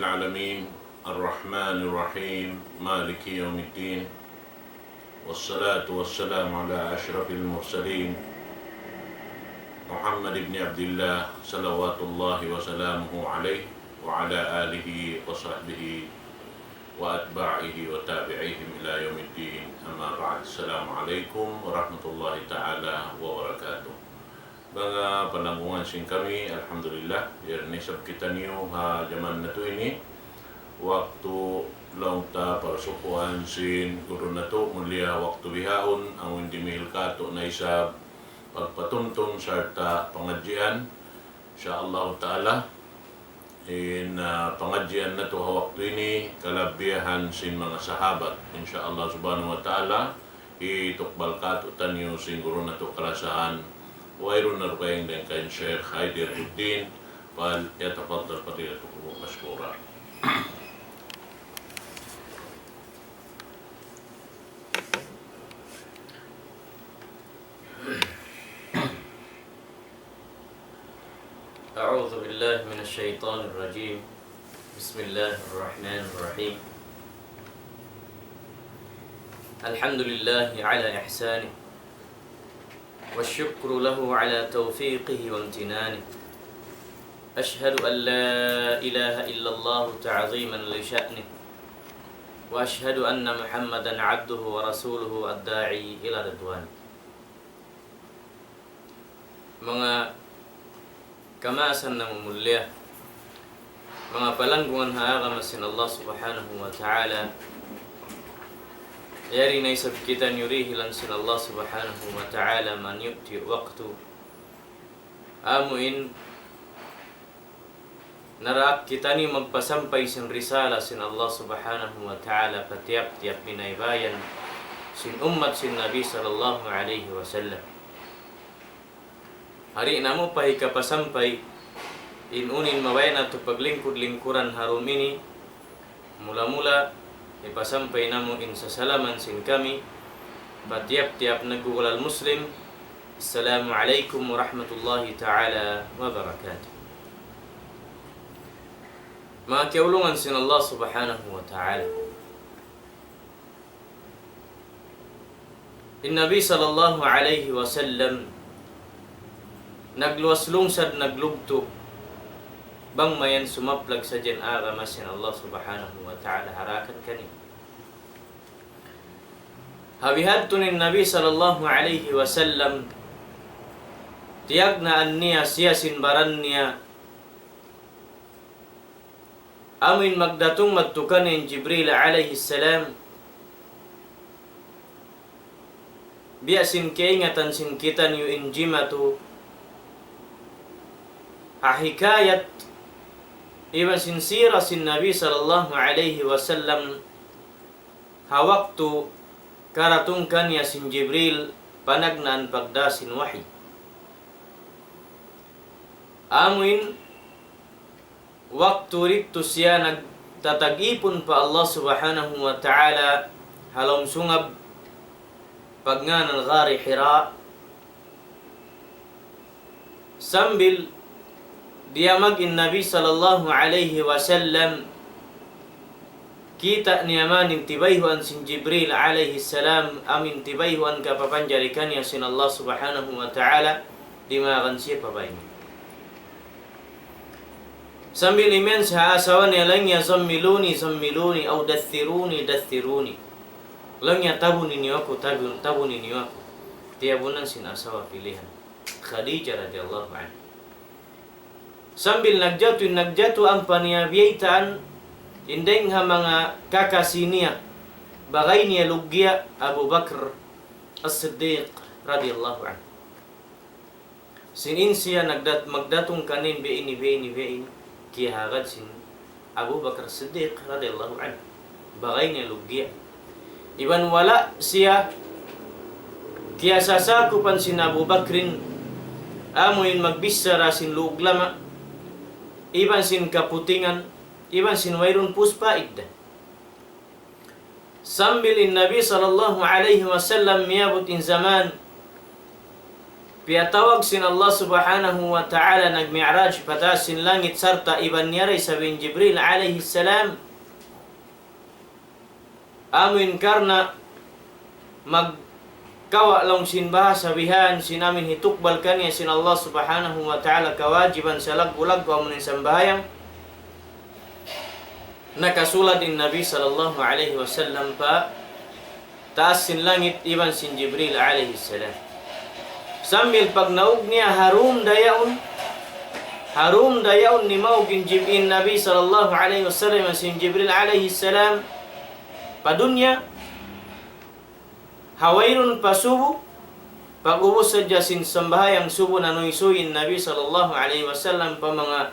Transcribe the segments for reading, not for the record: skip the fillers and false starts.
العالمين الرحمن الرحيم مالك يوم الدين والصلاة والسلام على أشرف المرسلين محمد بن عبد الله صلوات الله وسلامه عليه وعلى آله وصحبه وأتباعه وتابعيهم إلى يوم الدين أما بعد السلام عليكم ورحمة الله تعالى وبركاته. Mga panangungan sin kami, alhamdulillah, yernisab kita niyo ha zaman na to ini. Waktu long ta parasukuan sin guru na to, mulia waktu bihaon, ang hindi mihilkato na isab pagpatumtum sarta pangadjian, insyaAllah ta'ala. In pangadjian na to ha waktu ini, kalabihan sin mga sahabat, insyaAllah subhanahu wa ta'ala, itukbal kato tanyo sin guru na to kalasahan. وغير النربين لأن كان شيخ هايدر الدين فليتفضل فضيلتكم مشكورا. أعوذ بالله من الشيطان الرجيم. بسم الله الرحمن الرحيم. الحمد لله على إحسانه والشكر له على توفيقه وامتنانه. أشهد أن لا إله إلا الله تعظيما لشأنه وأشهد أن محمدا عبده ورسوله الداعي إلى رضوانه. Mga kamasan na mumulya, mga palanggungan haagamasin Allah subhanahu wa ta'ala, yari na isab kita nyurihilan sin Allah subhanahu wa ta'ala man yu'ti waqtu amuin narak kita ni magpasampay sin risala sin Allah subhanahu wa ta'ala patiap-tiap minaybayan sin ummat sin Nabi sallallahu alaihi wasallam. Hari namo pahi kapasampay inunin mabayna to paglingkod-lingkuran harum ini mula-mula ipasampay namo insasalaman sin kami batiap-tiap nagugulal muslim. Assalamualaikum warahmatullahi ta'ala wabarakatuh. Mga kiulungan sin Allah subhanahu wa ta'ala, Nabi sallallahu alaihi wasallam nagluwaslungsad naglugto bang mayan sumaplag sa dyan agamas sin Allah subhanahu wa ta'ala harakan kani. Habihadto ni Nabi sallallahu alaihi wasallam tiyag na niya siya sinbaran niya amin magdatong magtukan ni Jibril alaihi salam biasin kaingatan sin kitan yu injimatu ahikayat iban sinsira sin Nabi sallallahu alaihi wasallam hawaktu karatungkan ya sin Jibril panagnaan pagdasin wahi. Amuin waktu rikto siya nagtatag-ipon pa Allah subhanahu wa ta'ala halom sungab pagnganang Ghari Hira sambil diamag in Nabi sallallahu alaihi wasallam kita niyaman intibayhuan sin Jibril alaihi salam amin tibayhuan kapapanjarikan ya sin Allah subhanahu wa ta'ala dimakan siya pabayni sambil imen sa asawan niya lang ya zammiluni zammiluni au dathiruni dathiruni lang ya tabuni niyo ako tabuni niyo ako tiyabunan sin asawa pilihan Khadijah radhiyallahu anha. Sambil nagjatu ang paniyabiyaitan indeng ha mga kakasiniya bagay niya lugya Abu Bakr As-Siddiq radhiyallahu anhu. Sinin siya magdatong kanin beini kihagad sin Abu Bakr As-Siddiq radhiyallahu anhu bagay niya lugya. Iban wala siya kiyasasakupan sin Abu Bakrin amuin magbisara sin luglama iban sin kaputingan, iban sin wairun puspa idda. Sambil in Nabi sallallahu alaihi wasallam miyabot in zaman Piyatawag sin Allah subhanahu wa ta'ala nagmi'raj pataas sin langit sarta iban niyari sabing Jibril alayhi salam amin karna magkawa lang sin bahasa bihan sinamin hitukbal kaniya sin Allah subhanahu wa ta'ala kawajiban sa lag-ulag ko amunin sambahayang nakasulat in Nabi sallallahu alaihi wasallam pa taas sin langit iban sin Jibril alayhi salam. Sambil pag naug niya harum dayaon ni maugin Jibril Nabi sallallahu alaihi wasallam sin Jibril alaihi salam padunya hawairun pasubu pag-ubos sadya sin sambahayang subo na nuisuin Nabi sallallahu alaihi wasallam pa mga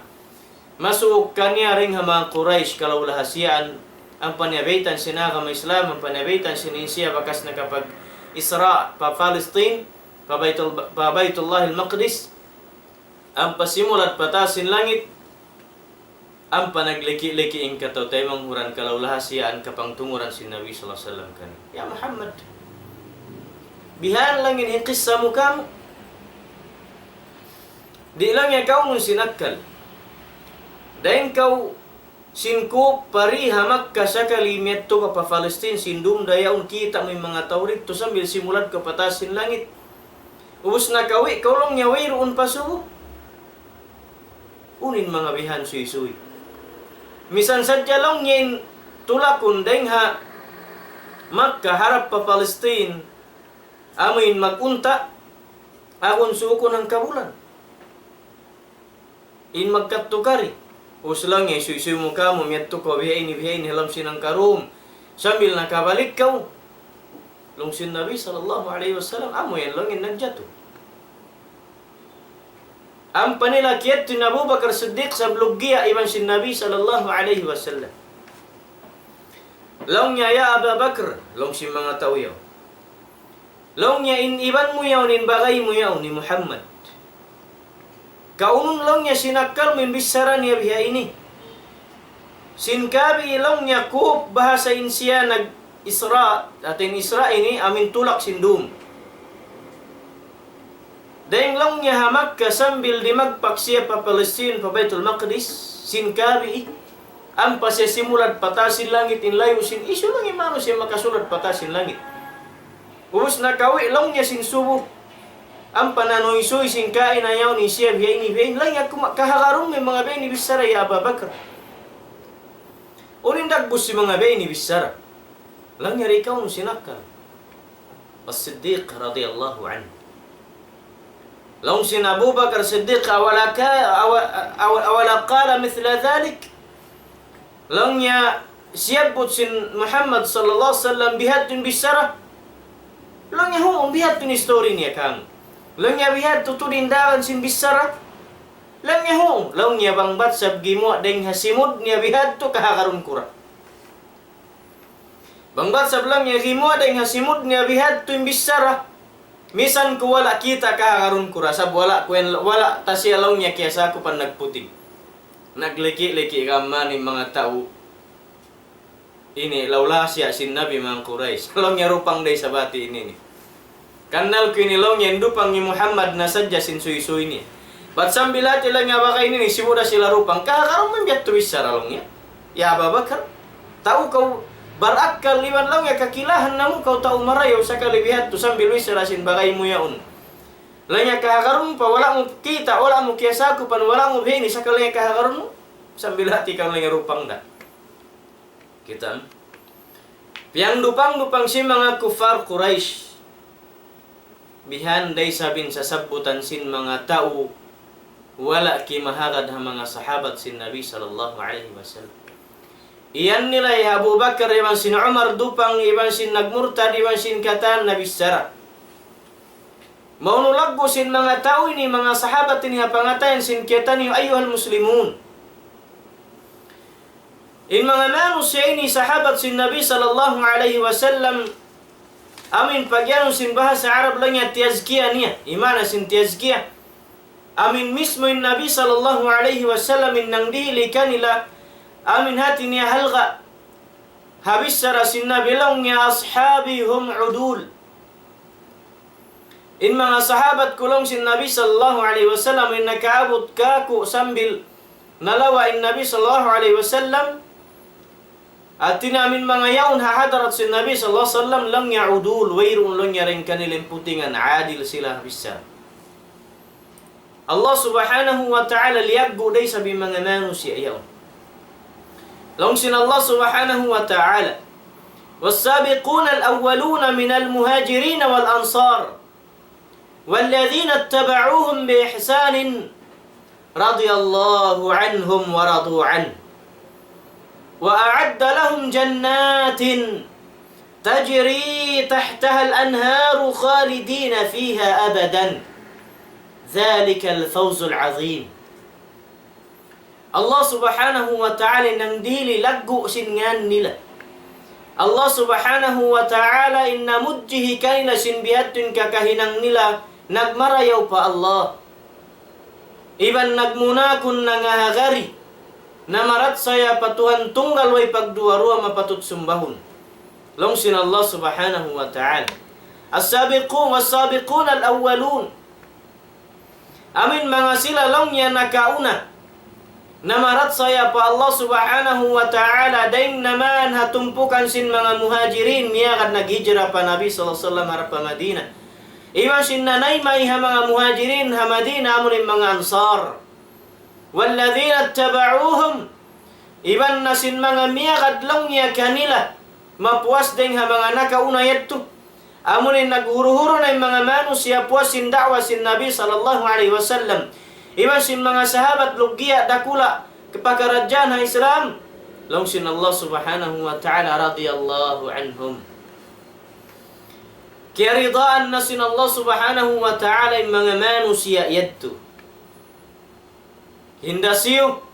masuok kanya ring mga Quraysh kalau lahasian ang panabitan sinaka may Islam ang panabitan sininsiya bakas na kapag Isra pa Palestine pa Baitullah al-Maqdis ang pasimulat patasin langit ang panagliki-liki ing kataw tayo manghuran kalau lahasian kapang tumuran si Nabi sallallahu alaihi wasallam kan ya Muhammad bihan lang in qissa mo kam di lang ya kau mun sinakal dain kau sinku pariha Makkah sakali metto ka pa Palestine sindum dayaon kita may mga tawrid to sambil simulat ka patasin langit ubos na kawi kaulong nya wayroon pasubo unin mga bihan suy-suy misan sadya lang yen tulakon daing ha Makkah harap pa Palestine amin magunta akon suko ng kabulan in magkatukari uslang ya suy-suy mo ka mo miyato ko bihain halam sinang karum sambil nakabalik kau lungsin Nabi sallallahu alaihi wasallam amo yan lang yung nagjato ang panilakiyat ni Abu Bakar Siddiq sa bluggiya iban sin Nabi sallallahu alaihi wasallam long niya ya Abu Bakar long si mga tawiyaw long niya in iban mo yaw nin bagay mo yaw ni Muhammad kaunun lang niya sinakal min bisara niya biha ini sinkabi lang niya kup bahasa insiya nag Isra atin Isra ini amin tulak sindum daing lang niya hamak kasambil di magpaksiya pa Palestine pa Baitul Maqdis sinkabi ang pasisimulat patasin langit in layo sin isu lang imano siya makasulat patasin langit ubos na kawi lang niya sin subo ang pananoy-soy singkain ayaw ni siya biya ini lang ya kahakarong may mga biya ni bisara ya Abu Bakar unin dagbus si mga biya ni bisara lang ya ikaw nung sinakal As-Siddiq radiyallahu anhu lang sin Abu Bakar Siddiq awala qala mithla dhalik lang ya siyabot sin Muhammad sallallahu alaihi wasallam bihat din bisara lang ya huong bihat din story niya kang lang niya bihat tutudindakan sin bisara lang niya hong lang niya bangbat sab gimo deng hasimud niya bihat to kahakaron kura bangbat sab lang niya gimo deng hasimud niya bihat to bisara misan ko wala kita kahakaron kura sab wala wala tasya lang niya kiyasa ko pan nagputing nagliki-liki kama ni mga tao ini laula siya sin Nabi mga Quraysh lang niya rupang day sa bati ini ni kanal kinilong yan dupang ni Muhammad na sadya sin suy-suy niya. Ba't sambilat ilang nga baka ini si muda sila rupang kakarong man biyak tuwis sa ralong niya. Ya Abu Bakar, tau kau barakal liwan lang ya kakilahan na mo kau tau marayaw sa kalibihat to sambil wis sa rasin bagay mo yaon. Lang ya kakarong pa wala mo kita, wala mo kiyasa ko pan wala mo bihini sa kalanya kakarong mo. Sambilat ikaw lang ya rupang da. Kita. Piang dupang si mga kufar Quraish. Bihan day sabin sa sabutan sin mga tao wala ki mahagad ha mga sahabat sin Nabi sallallahu alaihi wasallam iyan nila ya Abu Bakar iban sin Umar dupang iban sin nagmurtad iban sin katan Nabi sara maunulaggo sin mga tao ini mga sahabat ini hapangatayan sin katan ni ayuhal muslimun in mga manus ini sahabat sin Nabi sallallahu alaihi wasallam amin pagyano sin bahasa Arab lang ya tiyazkiya niya imana sin tiyazkiya amin mismo in Nabi sallallahu alaihi wasallam in nang dihili kanila amin hati niya halga habis sara sin Nabi lang ya ashabi hum udul In mga sahabat kulong sin Nabi sallallahu alaihi wasallam in nakaabot kaku sambil nalawa in Nabi sallallahu alaihi wasallam at tinamin mga yaon hahadarat sin Nabi sallallahu alaihi wasallam lang yaudul wayrun lang yaring kanilang putingan adil sila bisa. Allah subhanahu wa ta'ala liyaggo day sabi mga manusia yaon. Long sin Allah subhanahu wa ta'ala والسابقون الأولون من المهاجرين والأنصار والذين اتبعوهم بإحسان رضي الله عنهم ورضوا عنه وأعد لهم جنات تجري تحتها الأنهار خالدين فيها أبدا ذلك الفوز العظيم. Allah subhanahu wa ta'ala nang dili laggo singan nila. Allah subhanahu wa ta'ala innamudjihi kanila sinbihatun kakahinang nila nagmarayaw pa Allah. Iban nagmunakun nangahagari na marat saya patuhan tunggal way pagduwarua mapatut sumbahon. Long sin Allah subhanahu wa ta'ala. As-sabiqun was-sabiqun al-awwalun. Amin mga sila long yan nakauna. Namarat saya pa Allah subhanahu wa ta'ala daing naman hatumpukan sin mga muhajirin miyakad naghijra pa Nabi sallallahu alaihi wasallam harap pa Madina. Iwan sin nanay may ha mga muhajirin ha Madina amunin mga ansar. Walladhina taba'uhum iban na sin mga miyakad lang niya kanila mapuas ding ha mga nakauna yadto. Amunin naghuro-huro na yung mga manusia puas sin da'wa sin Nabi sallallahu alaihi wasallam. Iban sin mga sahabat lugya dakula kepakaradyan ha Islam. Long sin Allah subhanahu wa ta'ala radiyallahu anhum. Kaya ridaan na sin Allah subhanahu wa ta'ala yung mga manusia yadto. Hindasiyo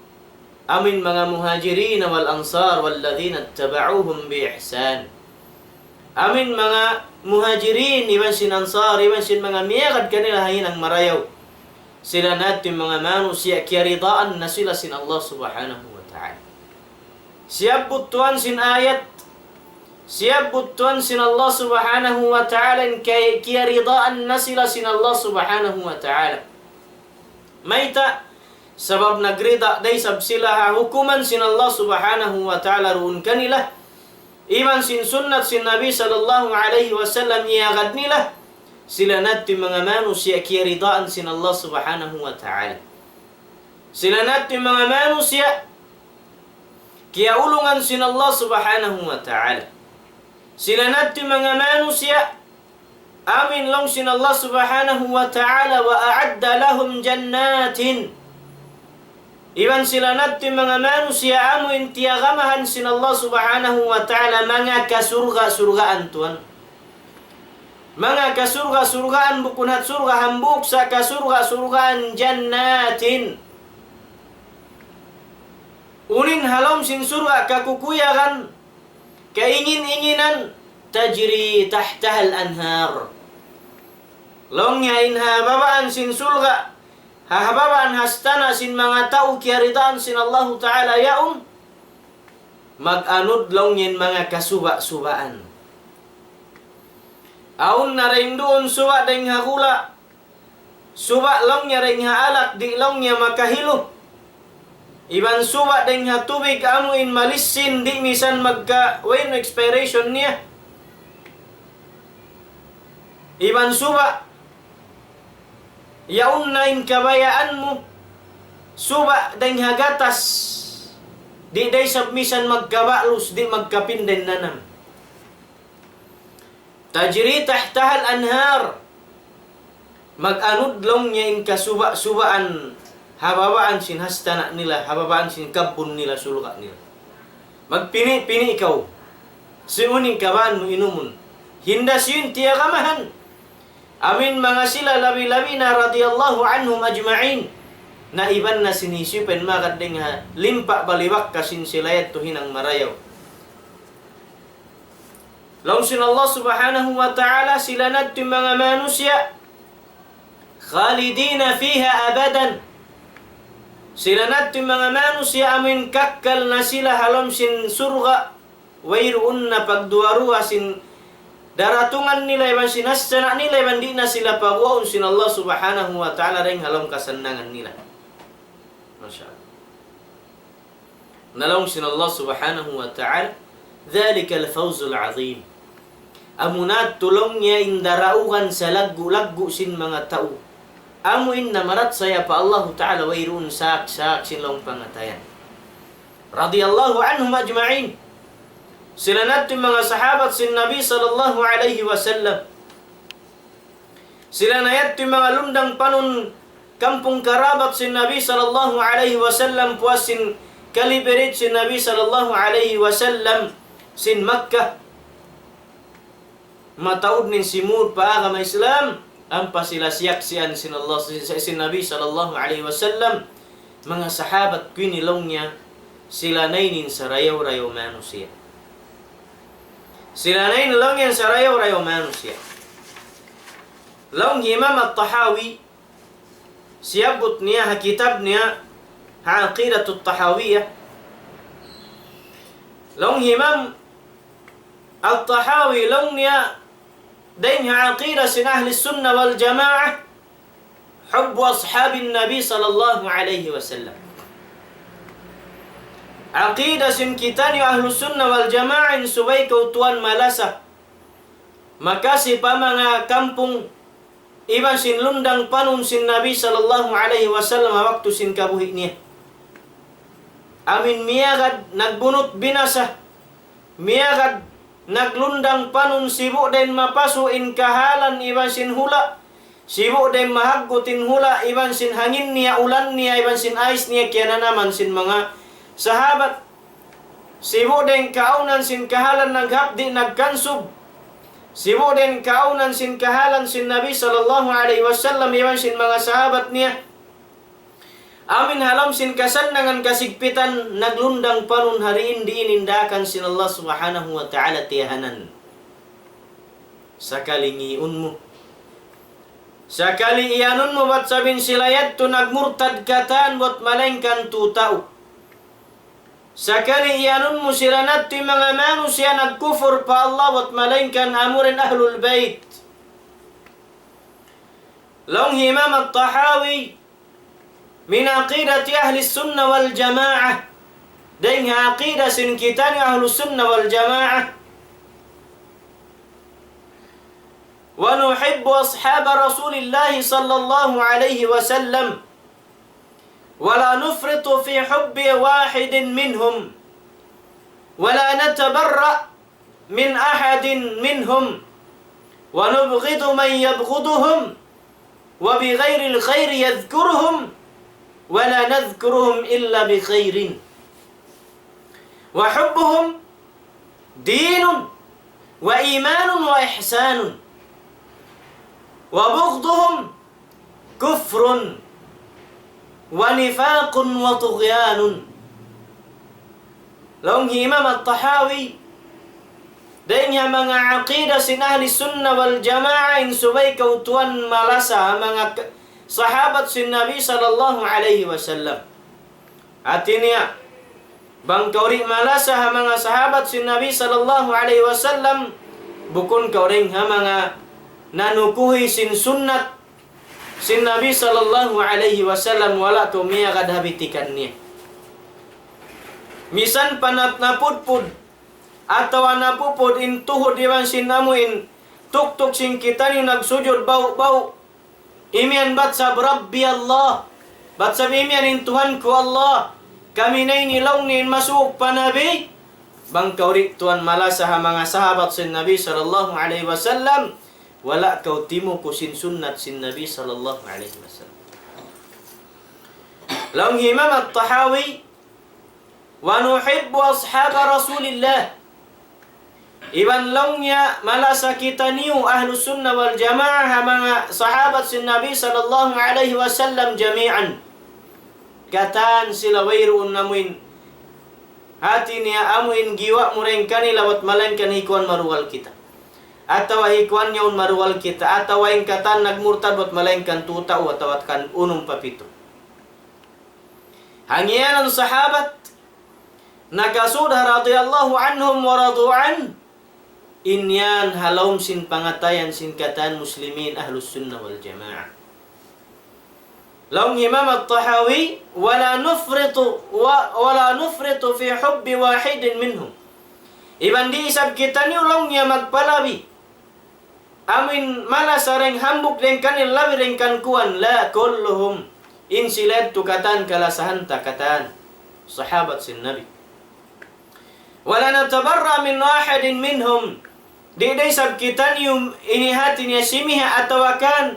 amin mga muhajirin wal ansar walladhina taba'uhum bi ihsan. Amin mga muhajirin iban sin ansar iban sin mga miyakad kanila hinang marayaw. Sila natin mga manusia kiyaridaan na sila sin Allah subhanahu wa ta'ala. Siyab butuan sin ayat. Siyab butuan sin Allah subhanahu wa ta'ala kiyaridaan na sila sin Allah subhanahu wa ta'ala. Mayta sabab nagrida day sab sila hukuman sin Allah subhanahu wa ta'ala ruun kanila. Iman sin sunnat sin Nabi sallallahu alaihi wasallam iyagad nila. Sila natin mga manusia kiyaridaan sin Allah subhanahu wa ta'ala. Sila natin mga manusia kiyaulungan sin Allah subhanahu wa ta'ala. Sila natin mga manusia amin long sin Allah subhanahu wa ta'ala wa a'adda lahum jannatin. Iban sila natin mga manusia amin tiyagamahan sin Allah subhanahu wa ta'ala mga kasurga-surgaan tuan. Mga kasurga-surgaan bukunat surga hambuk sa kasurga-surgaan jannatin. Unin halom sin surga kakukuyakan kaingin-inginan tajri tahtahal anhar. Longya inha babaan sin surga hahababaan hastana sin mga tao kiyaridaan sin Allah ta'ala yaun mag-anud longyin mga kasuba-subaan. Aun na rin doon suwa ding hagula. Suwa lang niya rin haalak, di lang niya makahilo. Iban suwa ding hatubig amuin malisin, di misan magka-wain expiration niya. Iban suwa, yaun na in kabayaan mo. Suwa ding hagatas, di day sabmisan magkabalus, di magkapinden nanam. Tajri tahtahal anhar. Mag-anud long niya in kasuba-subaan hababaan sin hastana nila, hababaan sin kabun nila, sulka nila. Magpini-pini ikaw. Simuning kabaan mo inumun. Hindas yun tiyagamahan. Amin mga sila labi-labi na radiyallahu anhum ajma'in. Na iban na sinisipen makading ha limpa balibak kasin silayat tuhinang marayaw. Longsin Allah subhanahu wa ta'ala sila natin mga manusia khalidina fiha abadan. Sila natin mga manusia amin kakkal na sila halom sin surga wayroon na pagduwaruha sin daratungan nila iban sinasana nila iban di na sila pagwaon sin Allah subhanahu wa ta'ala ring halong kasanangan nila. Masya Allah. Nalong sin Allah subhanahu wa ta'ala dhalika al-fawzul azim. Amunat tulong niya indarauhan sa laggu-laggu sin mga tao. Amuin na marat saya pa Allah ta'ala wayroon sak-sak sin long pangatayan. Radiyallahu anhum ajma'in. Sila natin mga sahabat sin Nabi sallallahu alaihi wasallam. Sila na yatin mga lundang panon kampung karabat sin Nabi sallallahu alaihi wasallam puas sin kaliberit sin Nabi sallallahu alaihi wasallam sin Makkah. Mataud nin simur pa agama Islam ampa sila siyaksian sin Allah sin Nabi sallallahu alaihi wasallam. Mga sahabat kwinilong niya sila nainin sa rayaw-rayaw manusia. Sila nain lang yan sa rayaw-rayaw manusia. Long Imam At-Tahawi siyabot niya ha kitab niya ha Aqidatut Tahawiyah. Long Imam At-Tahawi long niya dain ha aqida sin ahli sunnah wal jamaah hubbu ashabin Nabi sallallahu alaihi wasallam. Aqidah sin kita ni ahlu sunnah wal jamaah subay kautuan malasa. Maka si pa mga kampung iban sin lundang panun sin Nabi sallallahu alaihi wasallam waktu sin kabuhi niya. Amin miyagad nagbunot binasa. Miyagad naglundang panun sibu den mapasu in kahalan iban sin hula. Sibu den mahaggutin hula iban sin hangin niya ulan niya iban sin ais niya kaya na naman sin mga sahabat. Sibu den kaunan sin kahalan naghapdi nagkansub. Sibu den kaunan sin kahalan sin Nabi sallallahu alaihi wasallam iwan sin mga sahabat niya. Amin halam sin kasandangan kasigpitan naglundang panun hariin diinindakan sin Allah subhanahu wa ta'ala tiyahanan. Sakali ngiun mo. Sakali iyanun mo bat sabin silayat tu nagmurtad katan buat malengkan tu tau. Sakali iyanun mo sila natin mga manusia nagkufur pa Allah at malaingkan amurin ahlul bayt. Long Imam At-Tahawi min aqidati ahli sunnah wal jamaah. Daing aqidah sin kita ni ahli sunnah wal jamaah. Wa nuhibbu ashab Rasulillah sallallahu alaihi wasallam. ولا نفرط في حب واحد منهم ولا نتبرأ من أحد منهم ونبغض من يبغضهم وبغير الخير يذكرهم ولا نذكرهم إلا بخير وحبهم دين وإيمان وإحسان وبغضهم كفر ونفاق وطغيان. Long Imam At-Tahawi dahil mga aqidah sin ahli sunnah wal jamaah in subay kautuan malasa mga sahabat sin Nabi sallallahu alaihi wasallam. Atinya bang kauri malasa mga sahabat sin Nabi sallallahu alaihi wasallam bukun kauring mga nanukuhi sin sunnat sin Nabi sallallahu alaihi wasallam wala tumiya kadhabitikan niya. Misan panat napudpud atau napupud in tuhod iwan sin namuin tuk-tuk sin kita ni nagsujud bau-bau. Imian batsab Rabbi Allah. Batsab imian in Tuhan ku Allah. Kami na inilaw ni masuk pa Nabi. Bang kauri Tuhan malasa mga sahabat sin Nabi sallallahu alaihi wasallam. Wala kau timu ko sin sunnat sin Nabi sallallahu alaihi wasallam. Long Imam At-Tahawi wa nuhibbu ashab Rasulillah. Iban longnya malasa kita niu ahlu sunnah wal jamaah mga sahabat sin Nabi sallallahu alaihi wasallam jami'an. Katan sila wayruun namuin hati niya amuin giwa mureng kanila wat malainkan hikuan maruwal kita. Atau hikuan yaun maruwal kita atau yang katan nagmurtad wat malainkan tuta o atau kan unong papito. Hangian ang sahabat nakasudah radhiyallahu anhum wa radu'an inyan halom sin pangatayan sin katan muslimin ahlus sunnah wal jamaah. Long Imam At-Tahawi wala nufritu fi hubbi wahidin minhum. Iban di isab kita ni ulong niya magpalabi. Amin mala sareng hambuk den kanil labi den kan kuan la kulluhum insilad tukatan kalasahan takatan sahabat sin Nabi. Wala natabarra min wahidin minhum. Di isab kita ni ini hati niya simiha atawakan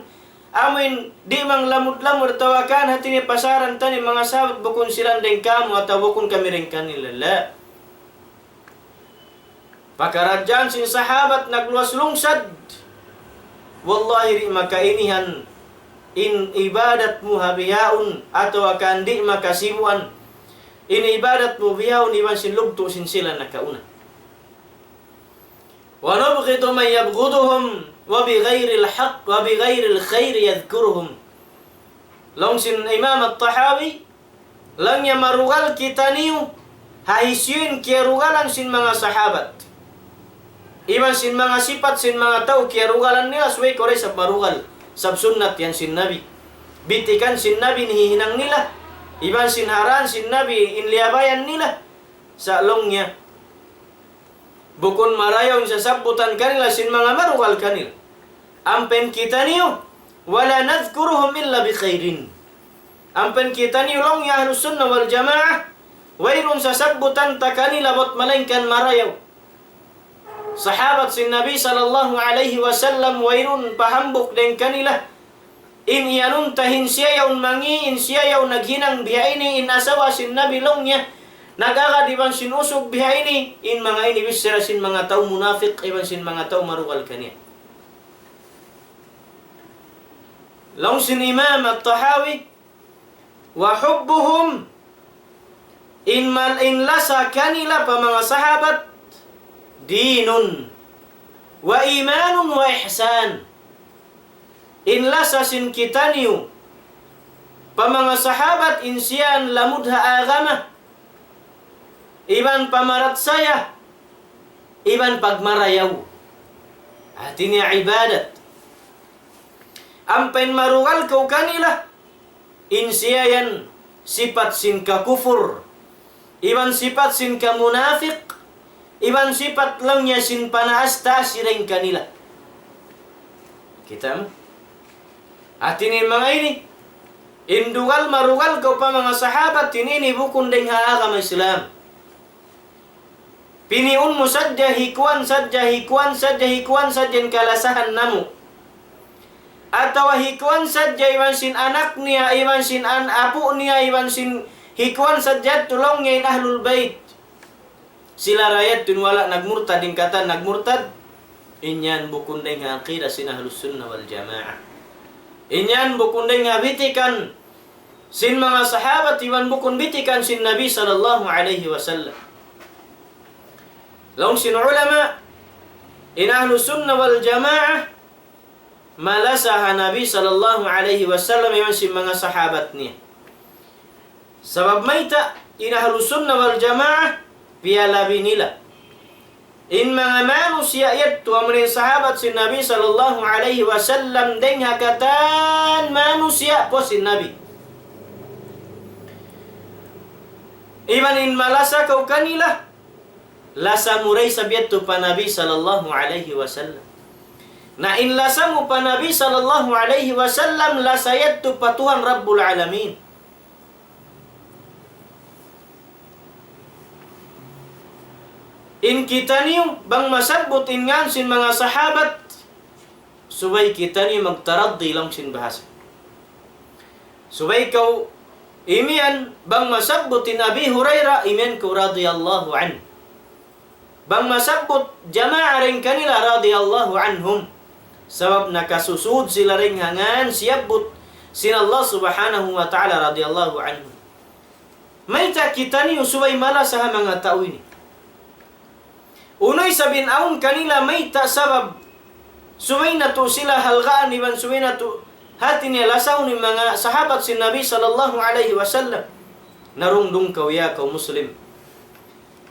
amin di mang lamut-lamut tawakan hati ni pasaran tani mga sahabat bukun silang den kamu atau bukun kami rin kanila la. Pakarajaan sin sahabat nagluwas lungsad. Wallahi ri makainihan in ibadat mu habiyaun atau akan di makasibuan. In ibadat mu biyaun iban sin lugto sin sila nakauna. Wa nubghidu man yabghuduhum wa bighairil haqq wa bighairil khair yadhkuruhum. Long sin Imam At-Tahawi lang niya marugal kita niyo haisyin kiya rugalan sin mga sahabat. Iban sin mga sifat sin mga tao kiya rugalan nila suway kore sa marugal sab sunnat yan sin Nabi. Bitikan sin Nabi nihihinang nila. Iban sin haran sin Nabi inliabayan nila sa long niya. Bukun marayaw sa sabutan kanila sin mga marugal kanila. Ampen kita niyo wala nadhkuruhum illa bi khairin. Ampen kita niyo long ya ahlus sunnah wal jamaah wayrun sa sabutan ta kanila bot malainkan marayaw. Sahabat sin Nabi sallallahu alaihi wasallam wayrun pahambuk den kanila. In iyanun tahin siya yaun mangi in siya yaun naghinang bihaini in asawa sin Nabi long niya. Nagagadiban sin usog bihaini in mga ini bisira sin mga tao munafiq iban sin mga tao marugal kaniya. Long sin Imam At-Tahawi wa hubbuhum in lasa kanila pa mga sahabat dinun wa imanun wa ihsan. In lasa sin kita niyo pa mga sahabat insiyan lamudha agama. Iban pamarat saya, iban pagmarayaw. Hati niya ibadat. Ampen marugal kau kanila, insiyayan sifat sin ka kufur, iban sifat sin ka munafik, iban sifat lang niya sin panaasta sireng kanila. Kita mo? Hati ni mga ini, indugal marugal kau pa mga sahabat, tinini bukun deng haagama Islam. Piniun mo sadya hikuan sadyan kalasahan namu. Atawa hikuan sadya iwan sin anak niya, iwan sin apu niya, iwan sin hikuan sadya tulong niya in ahlul bait. Sila rayat tunwala nagmurtad, din kata nagmurtad. Inyan bukunday nga aqidah sin ahlus sunnah wal jamaah. Inyan bukunday nga bitikan sin mga sahabat, iwan bukun bitikan sin Nabi sallallahu alaihi wasallam. Long sin ulama in ahlus sunnah wal jamaah malasaha Nabi sallallahu alaihi wasallam yung si mga sahabat niya. Sabab maita in ahlus sunnah wal jamaah piyalabi nila. In mga manusia yaitu amrin sahabat si Nabi sallallahu alaihi wasallam deng hakatan manusia po si Nabi. Iman in malasa kau kanila lasa muray sabiat tu pa Nabi sallallahu alaihi wasallam. Na in lasa mo pa Nabi sallallahu alaihi wasallam lasayat tu pa Tuhan Rabbul Alamin. In kita niyo bang masabot ingan sin mga sahabat subay kita niyo magtaraddi lang sin bahasa. Subay kau imian bang masabot in Abi Hurairah imian ko radiyallahu anhu. Bang masabot jamaah rin kanila radiyallahu anhum. Sabab nakasusud sila rin hangan siyabot sin Allah subhanahu wa ta'ala radiyallahu anhu. May kita niyo subay mala sa mga tao ini. Unoy sabin aun kanila may ta sabab subay na to sila halgaan iban subay na to hati niya lasaw ni mga sahabat sin Nabi sallallahu alaihi wasallam. Narungdung kau ya kau muslim.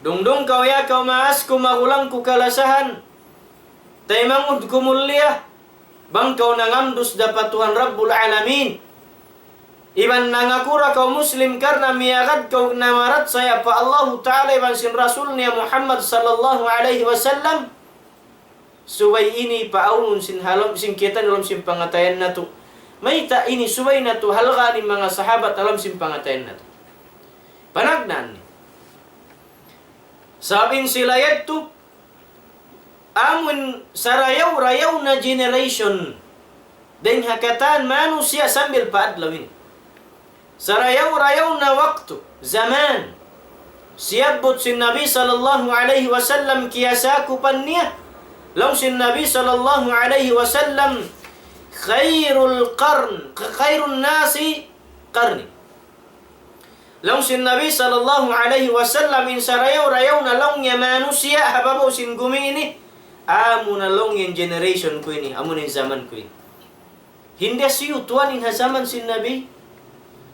Dungdung kau ya kau maas ko magulang ko kalasahan. taymangud kumulya, bangkaw nangamdus dapat Tuhan Rabbul Alamin. Iban nangakura kau Muslim karena miyagad kau namarat saya pa Allah Ta'ala iban sin Rasulnya Muhammad sallallahu alaihi wasallam. Subay ini paunun sin halom sin kita dalam sin pangatayan na to. Mayta ini subay na to halga ni mga sahabat dalam sin pangatayan na to. Panagnan ni. Sabin sila yadto, amun sarayaw-rayaw na generation, den hakatan manusia sambil paadlawin. Sarayaw-rayaw na waktu, zaman, siyabot sin Nabi sallallahu alaihi wasallam kiyasakupan niya. Long sin Nabi sallallahu alaihi wasallam, khairul nasi qarni. Long sin Nabi sallallahu alaihi wasallam in sarayaw-rayaw na long niya manusia hababaw sin gumi ini. Amo na long yung generation ko ini, amo na yung zaman ko ini. Hindi siyo tuwan in hazaman sin Nabi.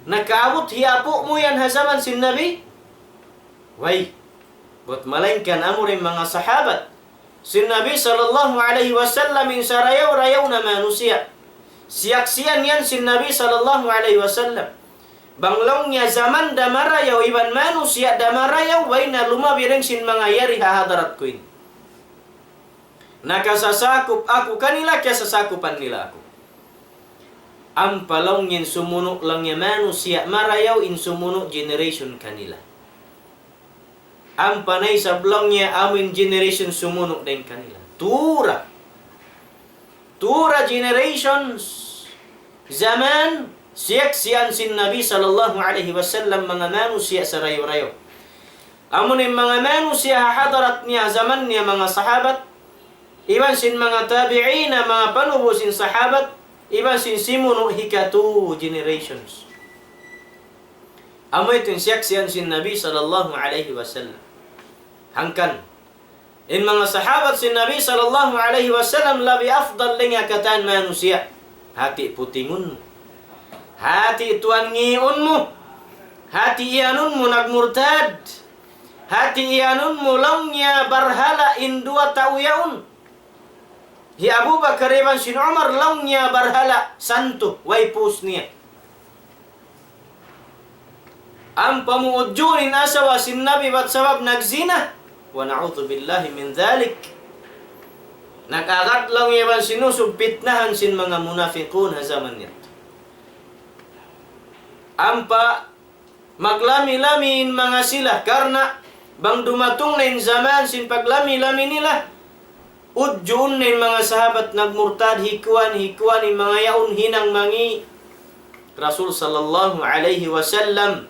Nakaabot hiapo mo yan hazaman sin Nabi. Way, but malainkan amo rin mga sahabat. Sin Nabi sallallahu alaihi wasallam in sarayaw-rayaw na manusia. Siyaksiyan yan sin Nabi sallallahu alaihi wasallam. Banglong niya zaman damarayaw iban manusia damarayaw way na lumabi rin sin mga yari hahadarat ko ini. Nakasasakop ako kanila kaya sasakupan nila ako. Ang palong yin sumuno lang niya manusia marayaw in sumuno generation kanila. Ang panay sablong niya amin generation sumuno din kanila. Tura generations zaman siyaksiyan sin Nabi sallallahu alaihi wasallam mga manusia sa rayo-rayo. Amun yung mga manusia hahadarat niya zaman niya mga sahabat. Iban sin mga tabi'in na mga panubo sin sahabat. Iban sin simuno hikatu generations. Amo ito yung siyaksiyan sin Nabi sallallahu alaihi wasallam. Hangkan. In mga sahabat sin Nabi sallallahu alaihi wasallam labi afdal linga katan manusia. Hati putingun mo. Hati tuan ngiun mo. Hati ianun mo nagmurtad. Hati ianun mo langnya barhala indua tauyaun. Hi Abu Bakar ibn sin Umar langnya barhala santo way pus niya. Ang pamuudjunin asawa sin Nabi bat sabab nagzina. Wa na'udhu billahi min dhalik. Nakagat lang ibn sinusub pitnahan sin mga munafiqun ha zaman niya. Ampa maglami-lamin mga sila karena bang dumatong na in zaman sin paglami-lami nila udjun na mga sahabat nagmurtad hikuan in mga yaon hinang mangi Rasul sallallahu alaihi wasallam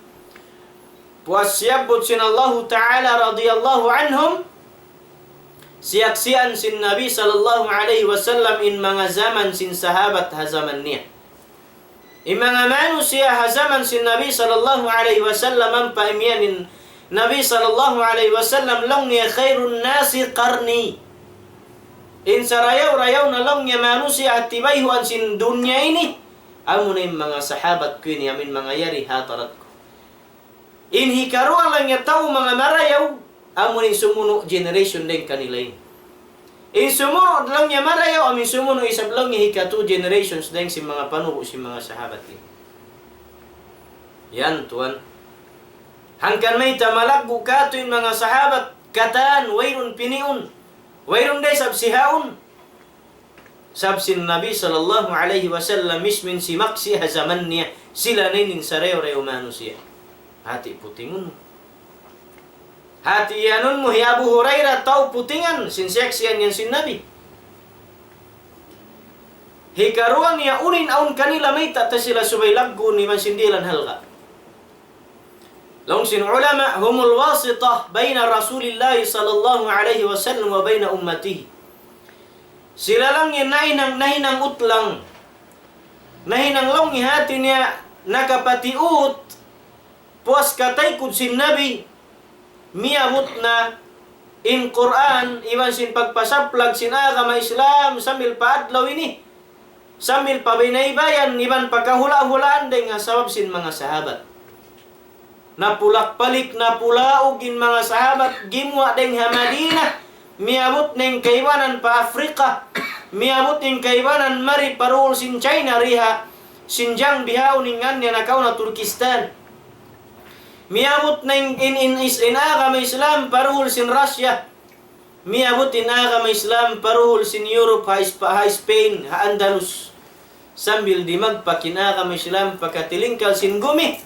puas siyabot sin Allah Ta'ala radiyallahu anhum siyaksian sin Nabi sallallahu alaihi wasallam in mga zaman sin sahabat ha zaman niya. Mga manusia hazaman sin Nabi sallallahu alaihi wasallam ang paimiyanin Nabi sallallahu alaihi wasallam lang niya khairun nasi qarni. In sarayaw-rayaw na lang niya manusia at tibayhuan sin dunya ini. Amo na yung mga sahabat ko ini amin mga yari hatarat ko. In hikaruan lang niya tao mga marayaw. Amo na yung sumuno generation din kanila ini. In sumuno lang niya marayaw, amin sumuno isab lang niya hikatu generations dahil si mga panuho, si mga sahabat niya. Yan, tuwan. Hangkan may tamalagbo kato yung mga sahabat, kataan, wayrun piniun, wayrun day sabsihaun. Sabsin Nabi sallallahu alaihi wasallam mismin si maksi hazaman niya, sila ninin sa reo-reo manusia. Hati putingun. Hati yanun mo, hi Abu Hurairah, tau putingan, sinseksiyan yan sin Nabi. Hikaruan niya, unin aun kanila may tata sila subay laggun ni man sindilan halga. Long sin ulama, humul wasitah bayna Rasulillahi sallallahu alaihi wasallam wa bayna ummatihi. Sila lang yan nahinang utlang. Nahinang long hati niya nakapatiut, puas katay kud sin Nabi, miyamut na in Quran, iwan sin pagpasaplag sin agama Islam, sambil paadlaw ini, sambil pabinaybayan, iwan pagkahula-hulaan din nga sabab sin mga sahabat. Napulak-palik, napulaog in mga sahabat, gimwa din ha Madinah, miabot ning kaibanan pa Afrika, miabot ning kaibanan mari parul sin China riha, Xinjiang bihao ningan niya nakaw na Turkistan. Miabot ning in agama Islam parul sin Russia. Miabot in agama Islam parul sin Europe ha Spain ha Andalus. Sambil di magpakinagama Islam pagkatilingkal sin gumi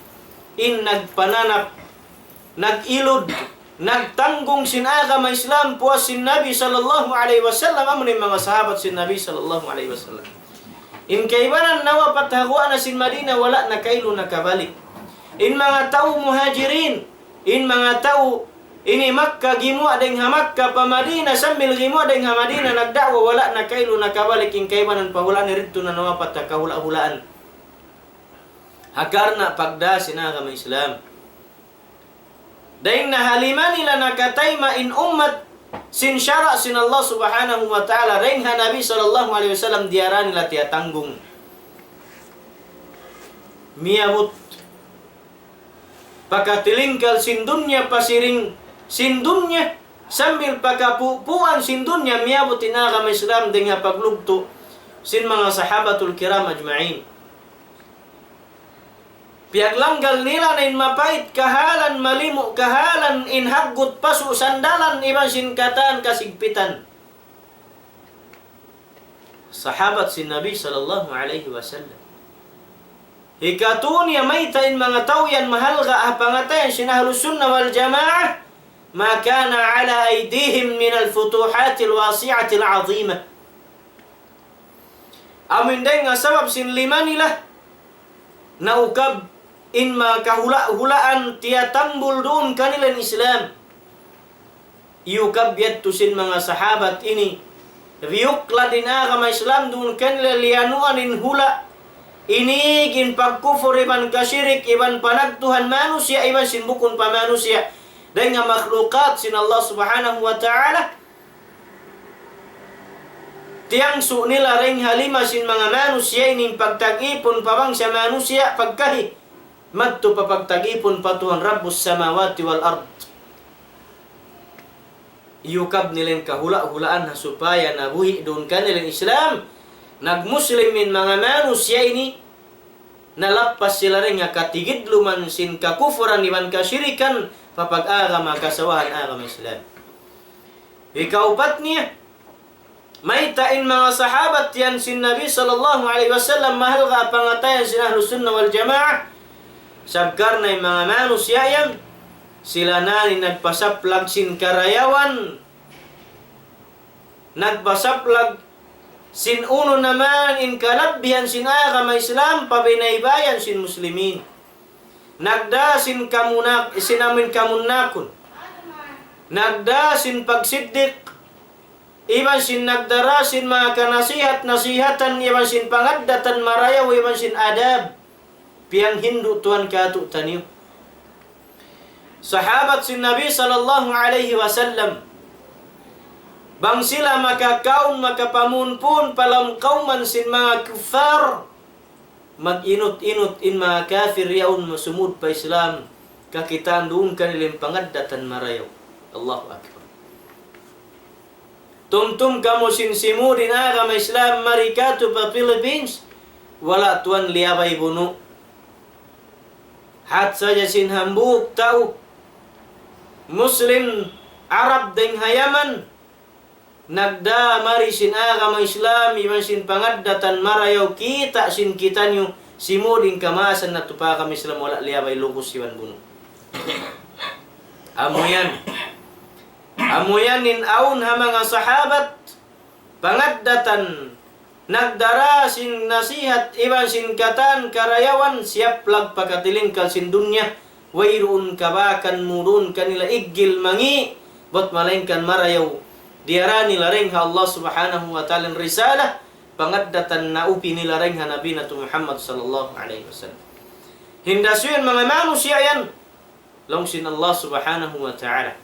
in nagpananap, nagilod, nagtanggong sin agama Islam puas sin Nabi sallallahu alaihi wasallam amo ni mga sahabat sin Nabi sallallahu alaihi wasallam. In kaibanan nawa pathaguan na sin Madina wala na kailo nakabalik. In mga tao muhajirin, in mga tao ini Makkah gimua deng ha Makkah pa Madina sambil gimua deng ha Madina nagdakwa wala na kailo nakabalik in kaibanan pahulaan ni ridto na nawa patakahula-hulaan. Hakarna pagda sin agama Islam. Daing nahalima nila nakatayma in ummat sin syara sin Allah subhanahu wa ta'ala daing ha Nabi sallallahu alaihi wasallam diara nila tiatanggung. Miabot pakatilingkal sin dunya pasiring sin dunya sambil pakapupuan sin dunya miabot in agama Islam dengan paglugto sin mga sahabatul kiram ajma'in. Piaglanggal nila na in mapait kahalan malimu kahalan in haggut pasu sandalan iban sin katan kasigpitan. Sahabat sin Nabi sallallahu alaihi wasallam. Hikatun ya maitain mga tawyan mahal ga apangatayan sin ahlus sunnah wal jamaah ma kana ala aydihim min al futuhat al wasi'at al 'azimah. Amin day nga sabab sin lima nila naukab in makahula-hulaan tiatambul doon kanilang Islam. Iukab yat sin mga sahabat ini riyukla din agama Islam doon kanila lianuan in hula. Ini gin pagkufur iban kasyirik iban panagtuhan manusia iban sin bukun pa manusia dengan makhlukat sin Allah subhanahu wa ta'ala. Tiang su nila ring halima sin mga manusia ini pagtagipon pabangsa manusia pagkahi madto papagtagipon patuhan Rabbus samawati wal ard. Yukab nilang kahula-hulaan na supaya nabuhi doon kanilang Islam. Nagmuslimin mga manusia ini nalapas sila rin nga katigidluman sin kakufuran iban kasyirikan papag-agama kasawahan agama Islam. Ikaupat niya may tain mga sahabat yan sin Nabi sallallahu alaihi wasallam mahal ka pangatayan sin ahlus sunnah wal jamaah sabkar na mga manusia yan sila na ni nagpasaplag sin karayawan nagpasaplag sin uno naman in kalabbihan sin agama Islam pabinaybayan sin muslimin. Nagda sin kamunak sin amin kamunakon. Nagda sin pagsiddiq. Iban sin nagdara sin mga kanasihat-nasihatan iban sin pangaddatan marayaw iban sin adab. Piang Hindu tuan katu taniyo. Sahabat sin Nabi sallallahu alaihi wasallam bang sila makakaon makapamunpun palam kauman sin mga kufar mag-inut-inut in mga kafir yaun masumud pa Islam kakitaan doon kanilang pangaddatan marayaw. Allahu Akbar. Tumtum kamu sin simudin agama Islam marikatu pa Philippines wala tuan liabay bunu. Hat saja sin hambuk tau Muslim Arab deng hayaman nagda mari sin agama Islam iban sin pangaddatan marayaw kita sin kitanyo simuding kamasan na tupa kami Islam wala liabay lukus iwan buno. Amuyan nin aun ha mga sahabat pangaddatan nagdara sin nasihat iban sin katan karayawan siap lag pakatilingkal sin dunya wayruun kabakan murun kanila iggil mangi bot malainkan marayaw diara nilareng ha Allah subhanahu wa ta'ala risalah pangaddatan na upi nilareng ha Nabi na Muhammad sallallahu alaihi wasallam. Hindasuyan mga manusia yan longsin Allah subhanahu wa ta'ala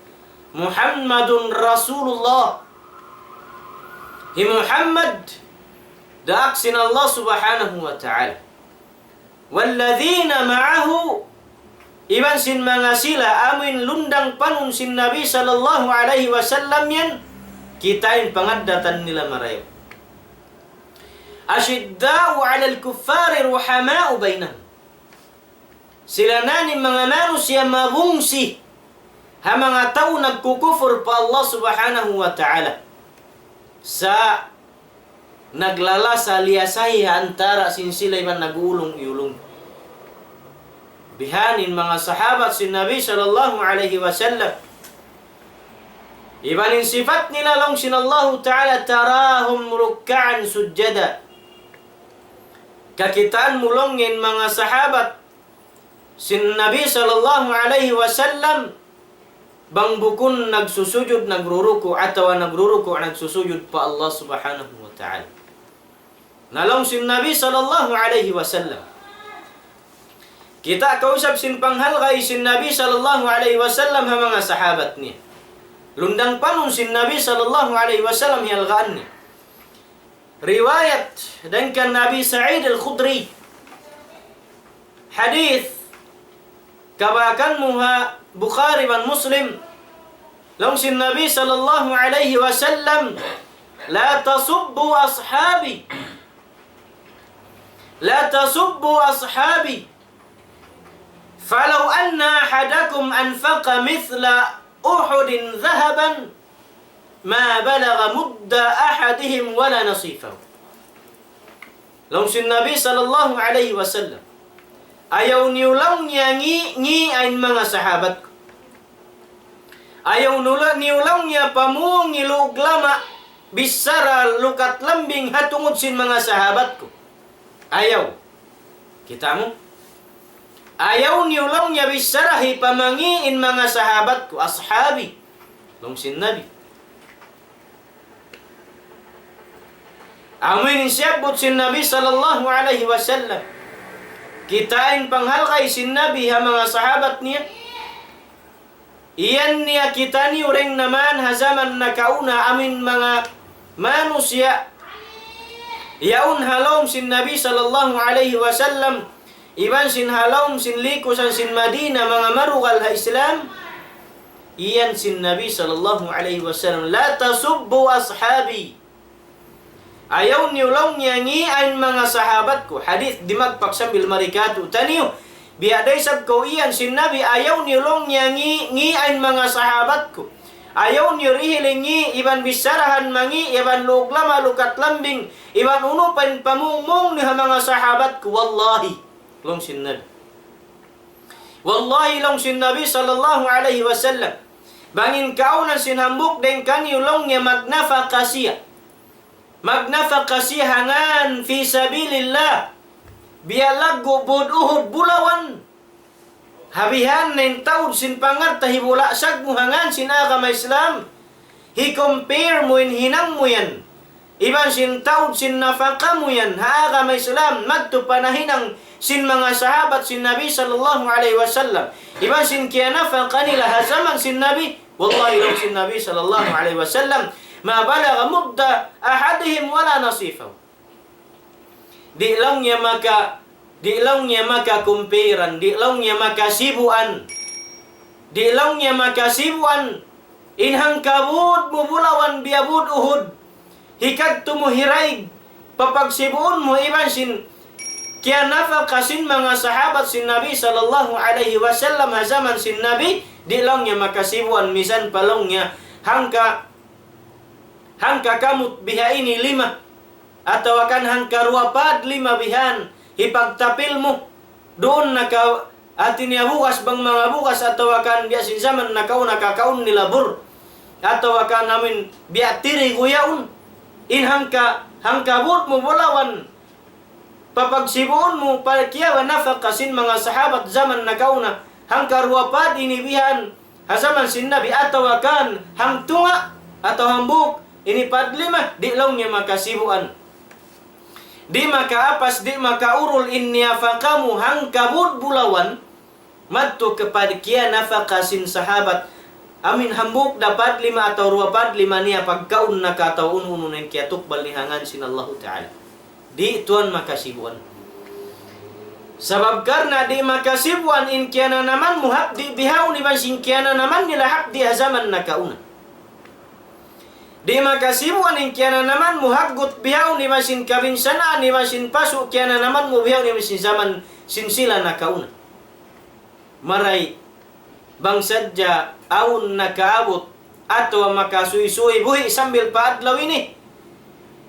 Muhammadun Rasulullah. Hi Muhammad daaksin Allah subhanahu wa ta'ala walladhina ma'ahu iban sin mga sila amin lundang panun sin Nabi sallallahu alaihi wasallam yan kitain pangaddatan nila marayo. Ashidda'u 'alal kuffari ruhama'u bainahum. Sila nani mga manusia mabungsi ha mga tao nagkukufur pa Allah subhanahu wa ta'ala sa naglalasa liyasahi antara sin sila man nagulong-ulong. Bihanin mga sahabat si Nabi sallallahu alaihi wasallam. Ibanin sifat nila long sinallahu ta'ala tarahum rukka'an sujjada. Kakitaan mulongin mga sahabat sin Nabi sallallahu alaihi wasallam bang bukun nagsusujud nagruruku atawa nagruruku nagsusujud pa Allah subhanahu wa ta'ala. Nalong sin Nabi sallallahu alaihi wasallam. Kita kausap sin panghalgay sin Nabi sallallahu alaihi wasallam ha mga sahabat niya. Lundang panun sin Nabi sallallahu alaihi wasallam yalgaan niya. Riwayat dan kan Nabi Sa'id al-Khudri. Hadith kabakan muha Bukhari dan Muslim. Long sin Nabi sallallahu alaihi wasallam la tasubbu ashabi. La tasubbu ashabi. فلو أن أحدكم أنفق مثل أحد ذهبا ما بلغ مد أحدهم ولا نصيفه. Long sin Nabi sallallahu alaihi wasallam ayaw niulang niya ngi ain mga sahabat ko. Ayaw niulang niya pamuong iluglama bisara lukat lambing hatungod sin mga sahabat ko. Ayaw. Kita mo? Ayaw niulang niya bisarahi pamangiin mga sahabat ko, ashabi. Long sin Nabi. Amin siyabot sin Nabi sallallahu alaihi wasallam. Kitain panghalkay sin Nabi ha mga sahabat niya. Iyan niya kita ni ureng naman ha zaman na kauna amin mga manusia. Yaun halom sin Nabi sallallahu alaihi wasallam. Iban sin halom sin likusan sin Madinah mga marugal ha Islam. Iyan sin Nabi sallallahu alaihi wasallam. La tasubbu ashabi. Ayaw niulong niya ngian mga sahabat ko. Hadith di magpaksambil marikatu. Taniyo, biaday sab ko iyan sin Nabi. Ayaw niulong niya ngian mga sahabat ko. Ayaw niyo rihilingi, iban bisarahan mangi, iban luglama lukat lambing, iban unupan pamumong ni mga sahabat ko. Wallahi. Long sin Nabi. Wallahi long sin Nabi sallallahu alaihi wasallam. Bangin kaunan sinhambuk den kaniulong niya magnafaqa siya. Magnafaqa siya hangan fi sabilillah. Bialag gubod uhud bulawan. Habihan nen taud sin pangarta hibula sag muhangan sin agama Islam. Hi compare mo in hinang mo yan. Iban sin taud sin nafaqa mo yan. Ha agama Islam magtupanahinang sin mga sahabat sin Nabi sallallahu alaihi wasallam. Iban sin kiyanafa kanila ha zaman sin Nabi. Wallahi long sin Nabi sallallahu alaihi wasallam ma balagha mudda ahadihim wala nasifahu. Di lang niya maka kumpiran, di lang niya makasibuan. Di lang niya makasibuan. Inhang kabud bubulawan biabud uhud. Hikad tumuhiraig papagsibuon mo iban sin kaya nafakasin mga sahabat sin Nabi sallallahu alaihi wasallam ha zaman sin Nabi. Di lang niya makasibuan misan palong niya hangka kamut biha ini 5 atau akan hangka ruapad 5 bihan hipagtapil mo doon naka atin niya bukas bang mga bukas atau akan biya sin zaman nakakaun nilabur atau akan namin biya tiri guyaun in hangka bud mo bulawan papagsibuon mo palkiyawa nafakasin mga sahabat zaman nakauna hangka ruapad inibihan hasaman sin Nabi atau akan hangtunga atau hambuk ini padlima di lang niya makasibuan di makaapas di makaurul inniya fakamu hangkabud bulawan madto kepada kia nafakasin sahabat amin hambuk dapat 5 atau ruapad 5 niya pagkaun nakataun ununin kia tukbal nihangan sin Allah Ta'ala di tuan makasibuan. Sabab karena di makasibuan in kiana naman muhab di bihaun iban sin kiana naman nila hab di zaman nakauna. Di makasibuan in kaya na naman muhagot bihaw ni masin kabinsana ni masin paso kaya na naman mo bihaw ni masin zaman sinsila na kauna. Maray bang sadya aun nakaabot ato makasuy-suy buhi sambil paadlaw ini.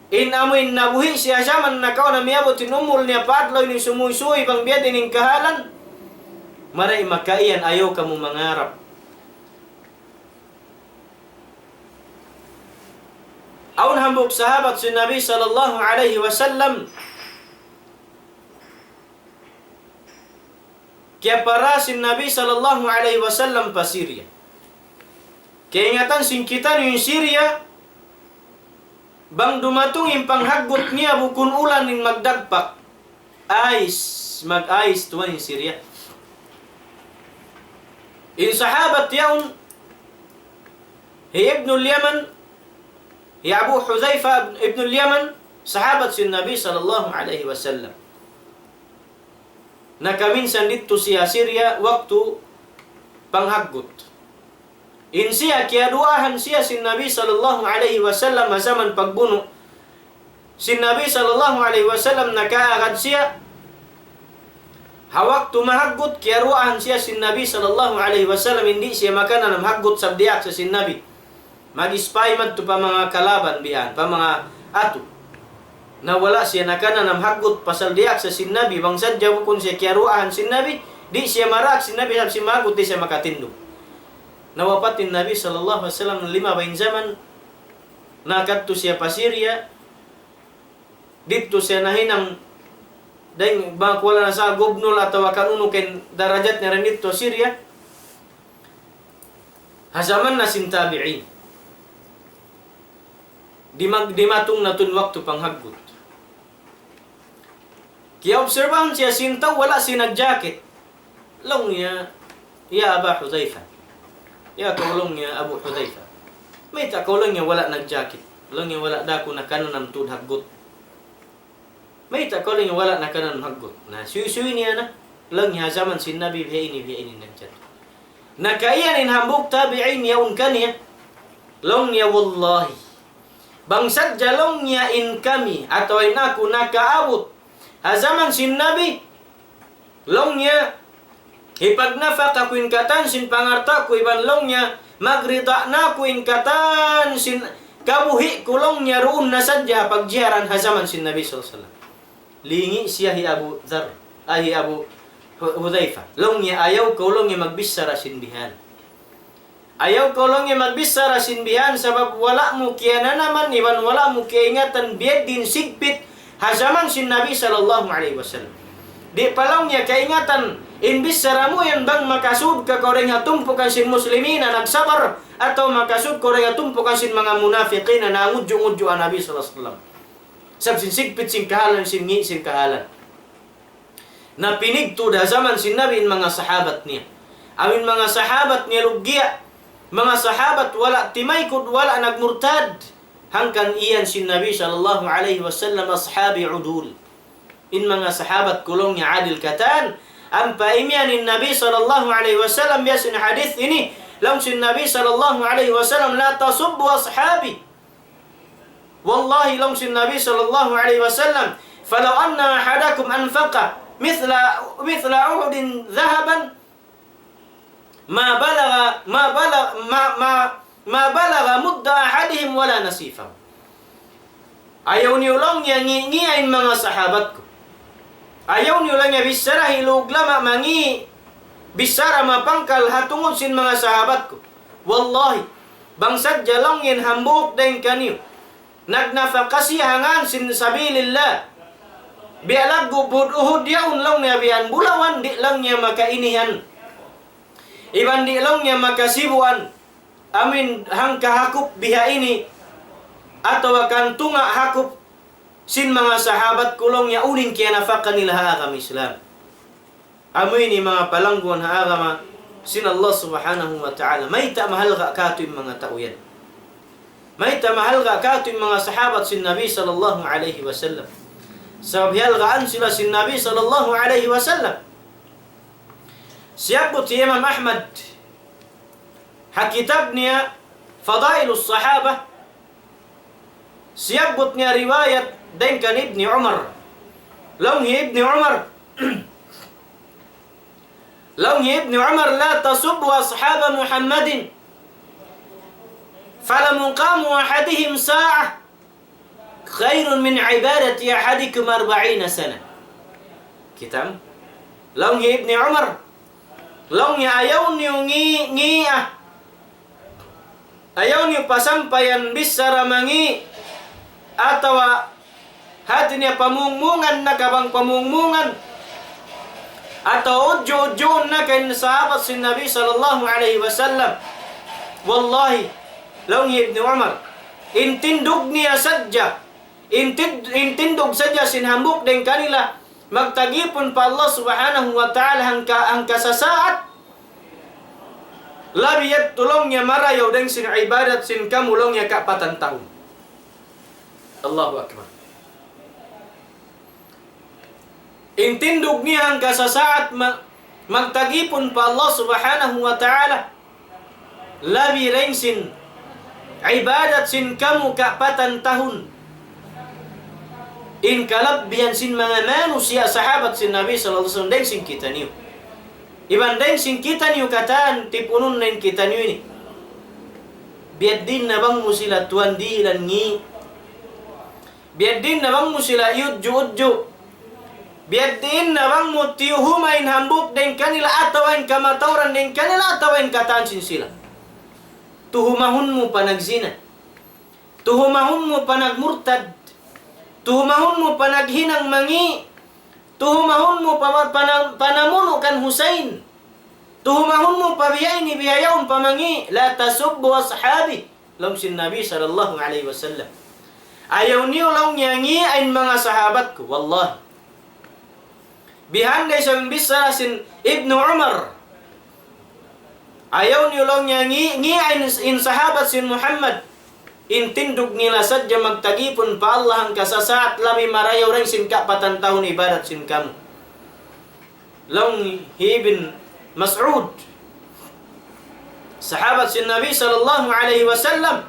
Inamoy nabuhi siya zaman na kauna miabot tinumul niya paadlaw ni sumuy-suy bang biya dining kahalan. Maray makaiyan ayaw ka mo mangarap. Aun hambuk sahabat si Nabi sallallahu alaihi wasallam kaya para si Nabi sallallahu alaihi wasallam pa Syria. Kaya ingatan singkitan yung Syria bang dumatung yung panghagot niya bukun ulan ng magdagpak mag-ais tuwan yung Syria. In sahabat yaun Ibnul Yaman ya Abu Hudhaifa Ibnul Yaman sahabat si Nabi sallallahu alaihi wasallam. Nakaminsan dito siya Syria waktu panghagot. In siya kaya duahan siya si Nabi sallallahu alaihi wasallam zaman pagbuno. Si Nabi sallallahu alaihi wasallam nakaagad siya. Hawak tumahagot kaya duahan siya si Nabi sallallahu alaihi wasallam hindi siya makanan ng hagot sabdiak sa si Nabi. Mag-spy man to pa mga kalaban biyan, pa mga ato. Na wala siya nakana ng hagot pasal diak sa sinabi, bang sadya kung siya kiaruahan sinabi, di siya marak sinabi sa si magot, di siya makatindog. Nawapatin Nabi sallallahu alaihi wasallam ng 5 baing zaman, nakadto siya pa Syria, dito siya nahinang, dahil bang wala na sa gobnol atau kanuno ken darajat na rin dito Syria, hazaman na sintabi'in. Di matong natun waktu panghagot. Kaya obserbahan siya sintaw wala si nagjacket. Long niya ya Aba Hudhaifa. Ya kaulong niya Abu Hudhaifa. May kaulong niya wala nagjacket. Long niya wala dako na kanon ng tud hagot. May kaulong niya wala na kanon hagot. Na suy-suy niya na. Long niya zaman si Nabi biya ini nagjacket. Nakaiyan in hambuk tabi'in yaun kaniya. Long niya wallahi. Bangsad jalong niya in kami atau in aku nakaabot hazaman sin Nabi long niya ipagnafa ka kuin katan sin pangarta ko iban long niya magrida na kuin katan sin kabuhi kulong niya roon na sadya pagjiharan hazaman sin Nabi sallallahu alaihi wasallam. Lingi siya hi Abu Dhar hi Abu Hudhaifa long niya ayaw kulong niya magbisara sinbihan. Ayaw kolong niya magbisara sinbihan sabab wala mo kaya na naman iban wala mo kaya ingatan biyad din sigpit hazaman sin Nabi sallallahu alaihi wasallam. Di palong niya kaingatan inbisara mo yan bang makasud ka koreng hatumpukan sin muslimin na nagsabar atau makasud koreng hatumpukan sin mga munafiqin na nangudyo-udyo ang Nabi sallallahu alaihi wasallam. Sab sin sigpit sin kahalan sin kahalan. Na pinigtud hazaman sin Nabi in mga sahabat niya. Awin mga sahabat niya lugya. Mga sahabat wala timaykod wala nagmurtad hangkan iyan si Nabi sallallahu alaihi wasallam ashabi udul. In mga sahabat kulong niya adil katan ang paimyan ni Nabi sallallahu alaihi wasallam yasin hadith ini lam si Nabi sallallahu alaihi wasallam la tasubbu ashabi. Wallahi lam si Nabi sallallahu alaihi wasallam falau anna ahadakum anfaqa mithla uhudin dhahaban ma balagha mudda ahadihim wala nasifa. Ayaw niyo lang niya ngiain mga sahabat ko. Ayaw niyo lang niya bisara hilog lama mangi bisara mapangkal hatungod sin mga sahabat ko. Wallahi bangsad jalong yin hambuk din kaniyo. Nagnafakasi hangan sin sabilillah. Bialag gubud uhud yaun lang niya biyan bulawan di lang niya makainihan. Iban di lang niya makasibuan amin hang kahakop biha ini atau akan tunga hakop sin mga sahabat kulong niya uling kaya nafakan nila haagam Islam. Amoy ni mga palangguan haagama sin Allah subhanahu wa ta'ala. May ta mahal ka kato yung mga tauyan. May ta mahal ka kato yung mga sahabat sin Nabi sallallahu alaihi wasallam. Sabab hialgaan sila sin Nabi sallallahu alaihi wasallam. Siyabot si Imam Ahmad hakitab niya Fadailus Sahaba siyabot niya riwayat din kan Ibni Umar. Longhi Ibni Umar la tasubbu ashab Muhammadin falamuqamu ahadihim sa'ah khairun min ibadati ahadikum 40 sana. Kitam Longhi Ibni Umar, longhi ayaw niyo ayaw niyo pasampayan bisara mangi atawa hati niya pamungmungan na kabang pamungmungan atau udyo-udyoon na kay sahabat si Nabi sallallahu alaihi wasallam. Wallahi, Longhi Ibni Umar, intindog niya sadya, intindog sadya sinhambuk din kanila, magtagipon pa Allah subhanahu wa ta'ala ang kasasaat, labiyat tulong niya marayaw din sin ibadat sin kamulong niya kapatan taon. Allahu Akbar. Intindog niya ang kasasaat, magtagipon pa Allah subhanahu wa ta'ala, labi rin sin ibadat sin kamu kapatan tahun. In kalabbihan sin mga manusia sahabat sin Nabi sallallahu alaihi wasallam, deng sin kita niyo. Iban deng sin kita niyo kataan tipunun na kita niyo ini. Biad din na bang mo sila tuan dilan ngi. Biad din na bang mo sila yudyo-udyo. Biad din na bang mo tiyuhumain hambuk deng kanila atawain kamatauran deng kanila atawain kataan sin sila. Tuhumahun mo panagzina. Tuhumahun mo panagmurtad. Tuhumahun mo panaghinang mangi. Tuhumahun mo panamuno kan Husain. Tuhumahun mo pabiyay ni biyayaon pamangi. La tasubbu ashabi. Long sin Nabi sallallahu alaihi wasallam. Ayaw niyo lang nyangi ay mga sahabat ko. Wallahi. Bihanday sa bisa sin Ibnu Umar. Ayaw niyo lang nyangi ay in sahabat sin Muhammad. Intindog nila sadya magtagipon pa Allah ang kasasaat labi marayaw rin sin kapatan tahun ibadat sin kamu. Long Ibn Mas'ud, sahabat sin Nabi sallallahu alaihi wasallam.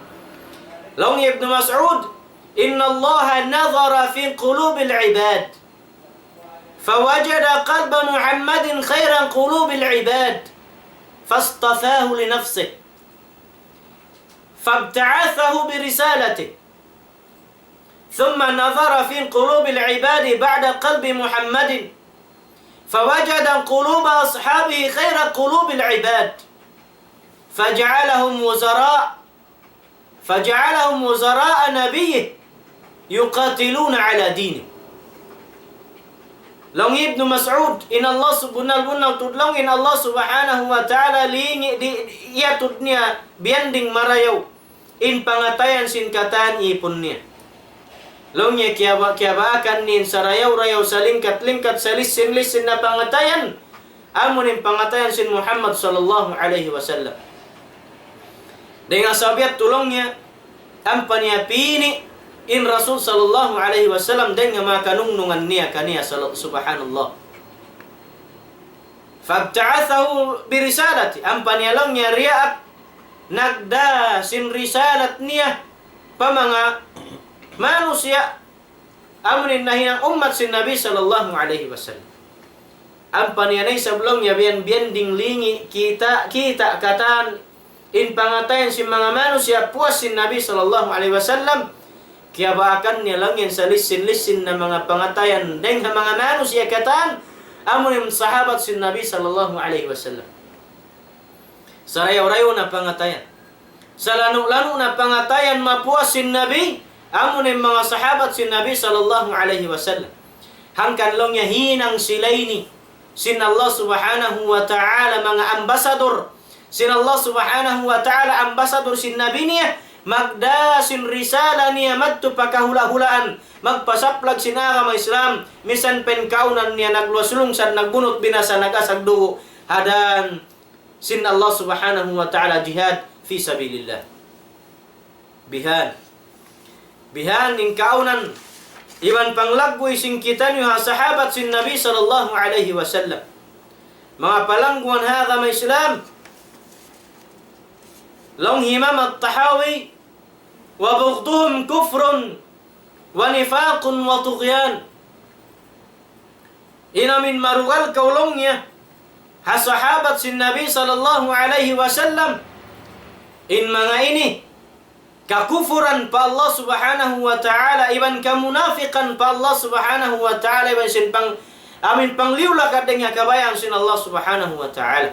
Long Ibn Mas'ud, inna Allah nazara fi qulubil ibad fawajada qalba Muhammadin khairan qulubil ibad fastafahu li nafsihi فابتعثه برسالته ثم نظر في قلوب العباد بعد قلب محمد فوجد قلوب أصحابه خير قلوب العباد فجعلهم وزراء نبيه يقاتلون على دينه. Long Ibn Mas'ud, in Allah subhanahu tudlong in Allah subhanahu wa ta'ala lingi iatut niya bianding marayaw in pangatayan sin kataan ipon niya. Long niya kiabaakan nin sarayaw-rayaw sa lingkat-lingkat sa lisin-lisin na pangatayan amon in pangatayan sin Muhammad sallallahu alaihi wasallam. Dengan sabiat tulong niya ang paniapini in Rasul sallallahu alaihi wasallam dengan makanungan niya kaniya subhanallah. Fabta'athahu birisalati, ang panialang niya riyaat nagda sin risalat niya pa mga manusia amunin nahinang umat sin Nabi sallallahu alaihi wasallam. Ang panianay sablong niya biyan ding lingi kita kataan in pangatayan sin mga manusia puas sin Nabi sallallahu alaihi wasallam. Kaya baakan niya lang yan sa lisin-lisin na mga pangatayan dahil mga manusia kataan amon yung sahabat sin Nabi sallallahu alaihi wasallam. Sa rayaw-rayaw na pangatayan, sa lano-lano na pangatayan mapuas sin Nabi amon yung mga sahabat sin Nabi sallallahu alaihi wasallam. Hangkan lang niya hinang silayni sin Allah subhanahu wa ta'ala mga ambasador sin Allah subhanahu wa ta'ala ambasador sin Nabi niya magda sin risala niya madto pakahula-hulaan magpasaplag sinara mga Islam misan penkaunan niya nagluwasulong sa nagbunot binasa nagasag dugo hadan sin Allah subhanahu wa ta'ala jihad fi sabilillah. Bihan ning kaunan iban panglagboy sing kita niyo ha sahabat sin Nabi sallallahu alaihi wasallam mga palangguan ha mga Islam. Long Imam At-Tahawi wa bughdhuhum kufrun wa nifaqun wa tughyan. Inamin marugal kaulongnya sahabat sin Nabi sallallahu alaihi wasallam in mga ini kakufuran pa Allah subhanahu wa ta'ala, iban kamunafikan pa Allah subhanahu wa ta'ala, iban sin pang amin pangliwla kadeng kabayang sin Allah subhanahu wa ta'ala.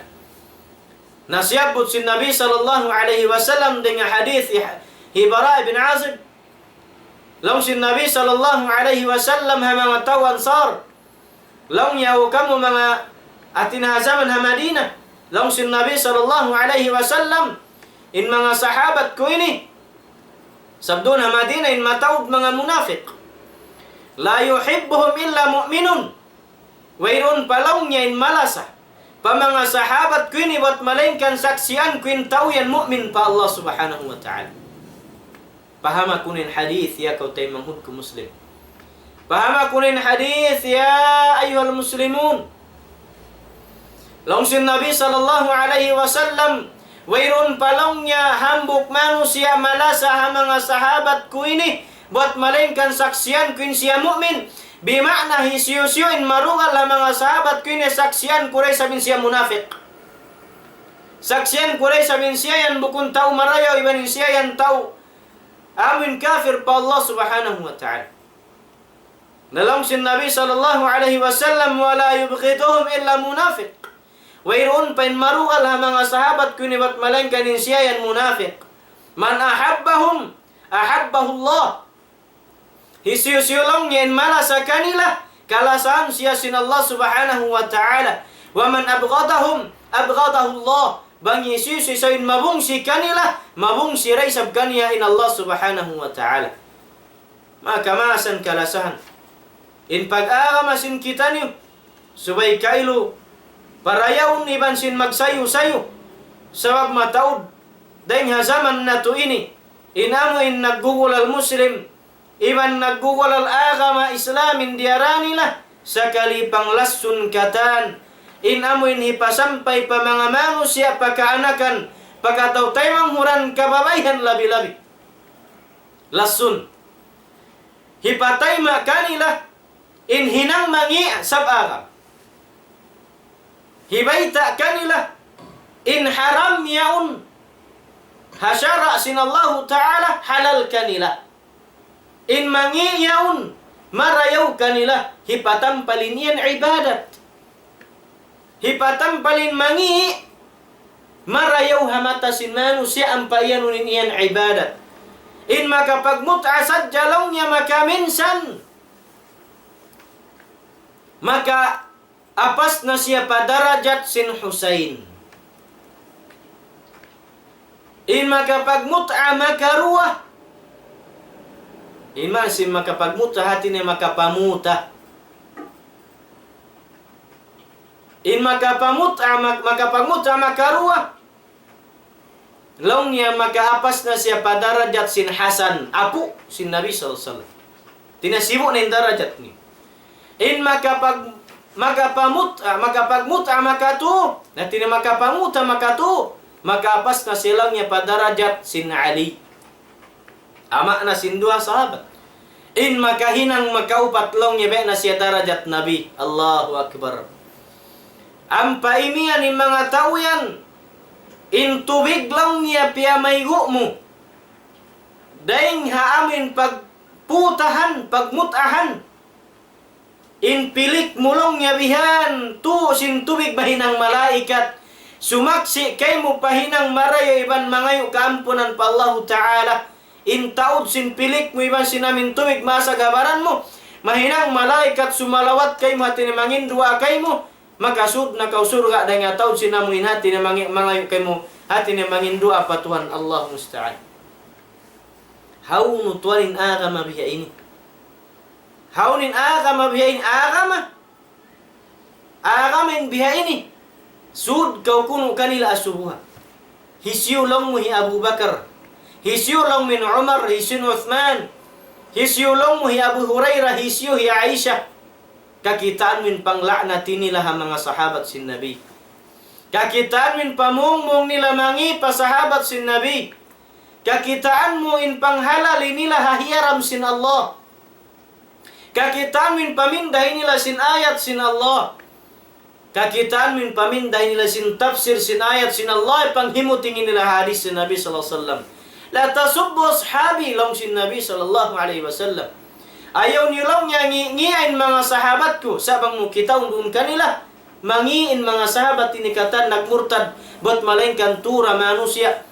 Nasiyabot sin Nabi sallallahu alaihi wasallam dengan hadis Bara bin Azib. Long sin Nabi sallallahu alaihi wasallam ha mga tao Ansar. Long yaw kamu mga atina zaman ha Madinah. Long sin Nabi sallallahu alaihi wasallam in mga sahabat ko ini. Sabdo na Madinah in matawd mga munafik. La yuhibbuhum illa mu'minun. Wayron palong niya in malasa. Pa mga sahabat ko ini wat malengkan saksian ko in tauyan mu'min pa Allah subhanahu wa ta'ala. Pahama kunin hadith ya kau tay manghud ku muslim. Pahama kunin hadith ya ayuhal muslimun. Longsin Nabi sallallahu alaihi wasallam wayron palongnya hambuk manusia malasa ha mga sahabat ku ini buat malengkan saksian ku in siya mu'min. Bimakna hisiyo-siyo in marugal ha mga sahabat ku ini saksian kuray sabin siya munafik. Saksian kuray sabin siya yan bukun tau marayaw iban siya yan tau amin kafir pa Allah subhanahu wa ta'ala. Nalang sin Nabi sallallahu alaihi wasallam wala yubghituhum illa munafiq. Wayroon pa in marugal ha mga sahabat kunibat malangkanin siya yan munafiq. Man ahabbahum ahabbahu Allah. Hisiyo-siyo lang yan mala sa kanila kalasaan siya sin Allah subhanahu wa ta'ala. Wa man abghadahum abghadahu Allah. Bang Yesus isayin mabung si kanila, mabung si raisab kaniya in Allah subhanahu wa ta'ala. Maka masan kalasahan. In pag-aamasin kita niyo, subay kailo, parayaw iban sin magsayo-sayo, sabab mataod, dahil zaman na to ini, inamo in naggugol al muslim, iban naggugol al agama islamin diaranila, sa kalipang lasun katan, inamoy hipasampay pa mga manusia pagkaanakan pagkataw tayo manghuran kababayhan labi-labi. Lasun. Hipatay makanila in hinang mangi sabagam. Hibayta kanila in haram yaun hasyara sinallahu ta'ala halal kanila. In mangi yaun marayaw kanila hipatampalin yan ibadat. Hipatampalin mangi marayaw hamata sin manusia ang payanunin iyan ibadat. In makapagmut'a sadya lang niya makaminsan. Maka apas na siya padarajat sin Husain. In makapagmut'a makaruah. In masin makapagmut'a hati niya makapamuta. In makapamut'a makaruah. Long niya makaapas na siya padarajat sin Hasan, apu sin Nabi sallallahu alaihi wasallam. Tinasibo na yung darajat ni. In makapagmut'a makatu, na tinamakapamuta makatu, makaapas na silang niya padarajat sin Ali. Ama na sin dua sahabat. In makahinang makaupat long niya na siya darajat Nabi. Allahu Akbar. Ang paimian ng mga tao yan, in tubig lang niya piyamaigo mo. Daing haamin pagputahan, pagmutahan. In pilik mulong niya bihan, tu sin tubig bahinang malaikat. Sumaksi kay mo pahinang marayo iban mangayo kaampunan pa Allah Ta'ala. In taod sin pilik mo iban sinamin tubig masagabaran mo. Mahinang malaikat sumalawat kay mo hati ni mangin dua kay mo. Makasud na kausurga dahil nga taon sinamuin hati na mga kay mo hati na mangindua pa Tuhan Allah musta'an. Hawun tuwanin agama biya ini. Hawunin agama biya ini. Agamin biya ini. Sud kau kuno kanila asubuha. Hisyu lang mo hi Abu Bakar. Hisyu lang min Umar. Hisyu Uthman. Hisyu lang mo hi Abu Hurairah. Hisyu hi Aisyah. Kakitaan min panglaknat nila ha mga sahabat sin Nabi. Kakitaan min pamungmong nila mangi pa sahabat sin Nabi. Kakitaan mo in panghalal nila hahiyaram sin Allah. Kakitaan mo in pamindahin nila sin ayat sin Allah. Kakitaan mo in pamindahin nila sin tafsir sin ayat sin Allah. Panghimutingin nila hadis sin Nabi sallallahu alaihi wasallam. La tasubbu ashabi long sin Nabi sallallahu alaihi wasallam. Ayaw nilaw niya ngiin mga sahabat ko. Sabang mo kita undun kanila. Mangiin mga sahabat tinikatan nagmurtad. Buat malengkan tura manusia.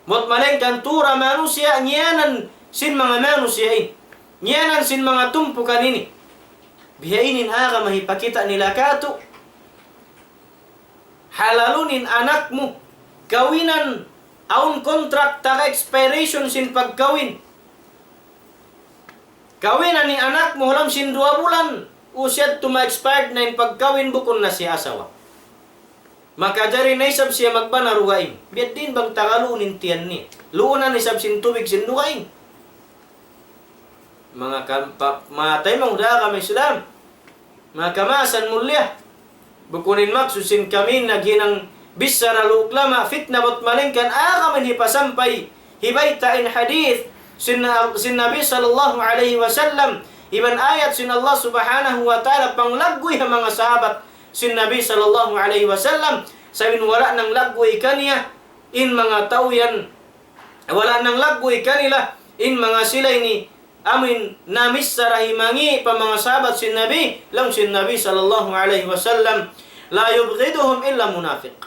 Buat malengkan tura manusia. Nyanan sin mga manusia ini. Nyanan sin mga tumpukan ini. Bihainin aga mahipakita nila kato. Halalunin anakmu. Kawinan. Aun kontrak taka expiration sin pagkawin. Kawinan ni anak mo halam sin 2 bulan. Usyad tuma-expired na yung pagkawin bukon na siya asawa. Maka jari na isab siya magbanarugain. Biat din bang tagalunin tiyan ni. Luunan isab sin tubig sin dugain. Mga matay mong daa kami Islam. Mga kamasan mulya. Bukunin maksusin kami naghinang bisara luklama fitna bot malingkan kami hipasampay. Hibaytain hadith. Sin Nabi sallallahu alaihi wasallam iban ayat sin Allah subhanahu wa ta'ala panglaggoy ang mga sahabat sin Nabi sallallahu alaihi wasallam sabin wala nang laggoy kaniya in mga tauyan wala nang laggoy kanila in mga silay ni amin namis sarahimangi pa mga sahabat sin Nabi lang sin Nabi sallallahu alaihi wasallam la yubghiduhum illa munafiq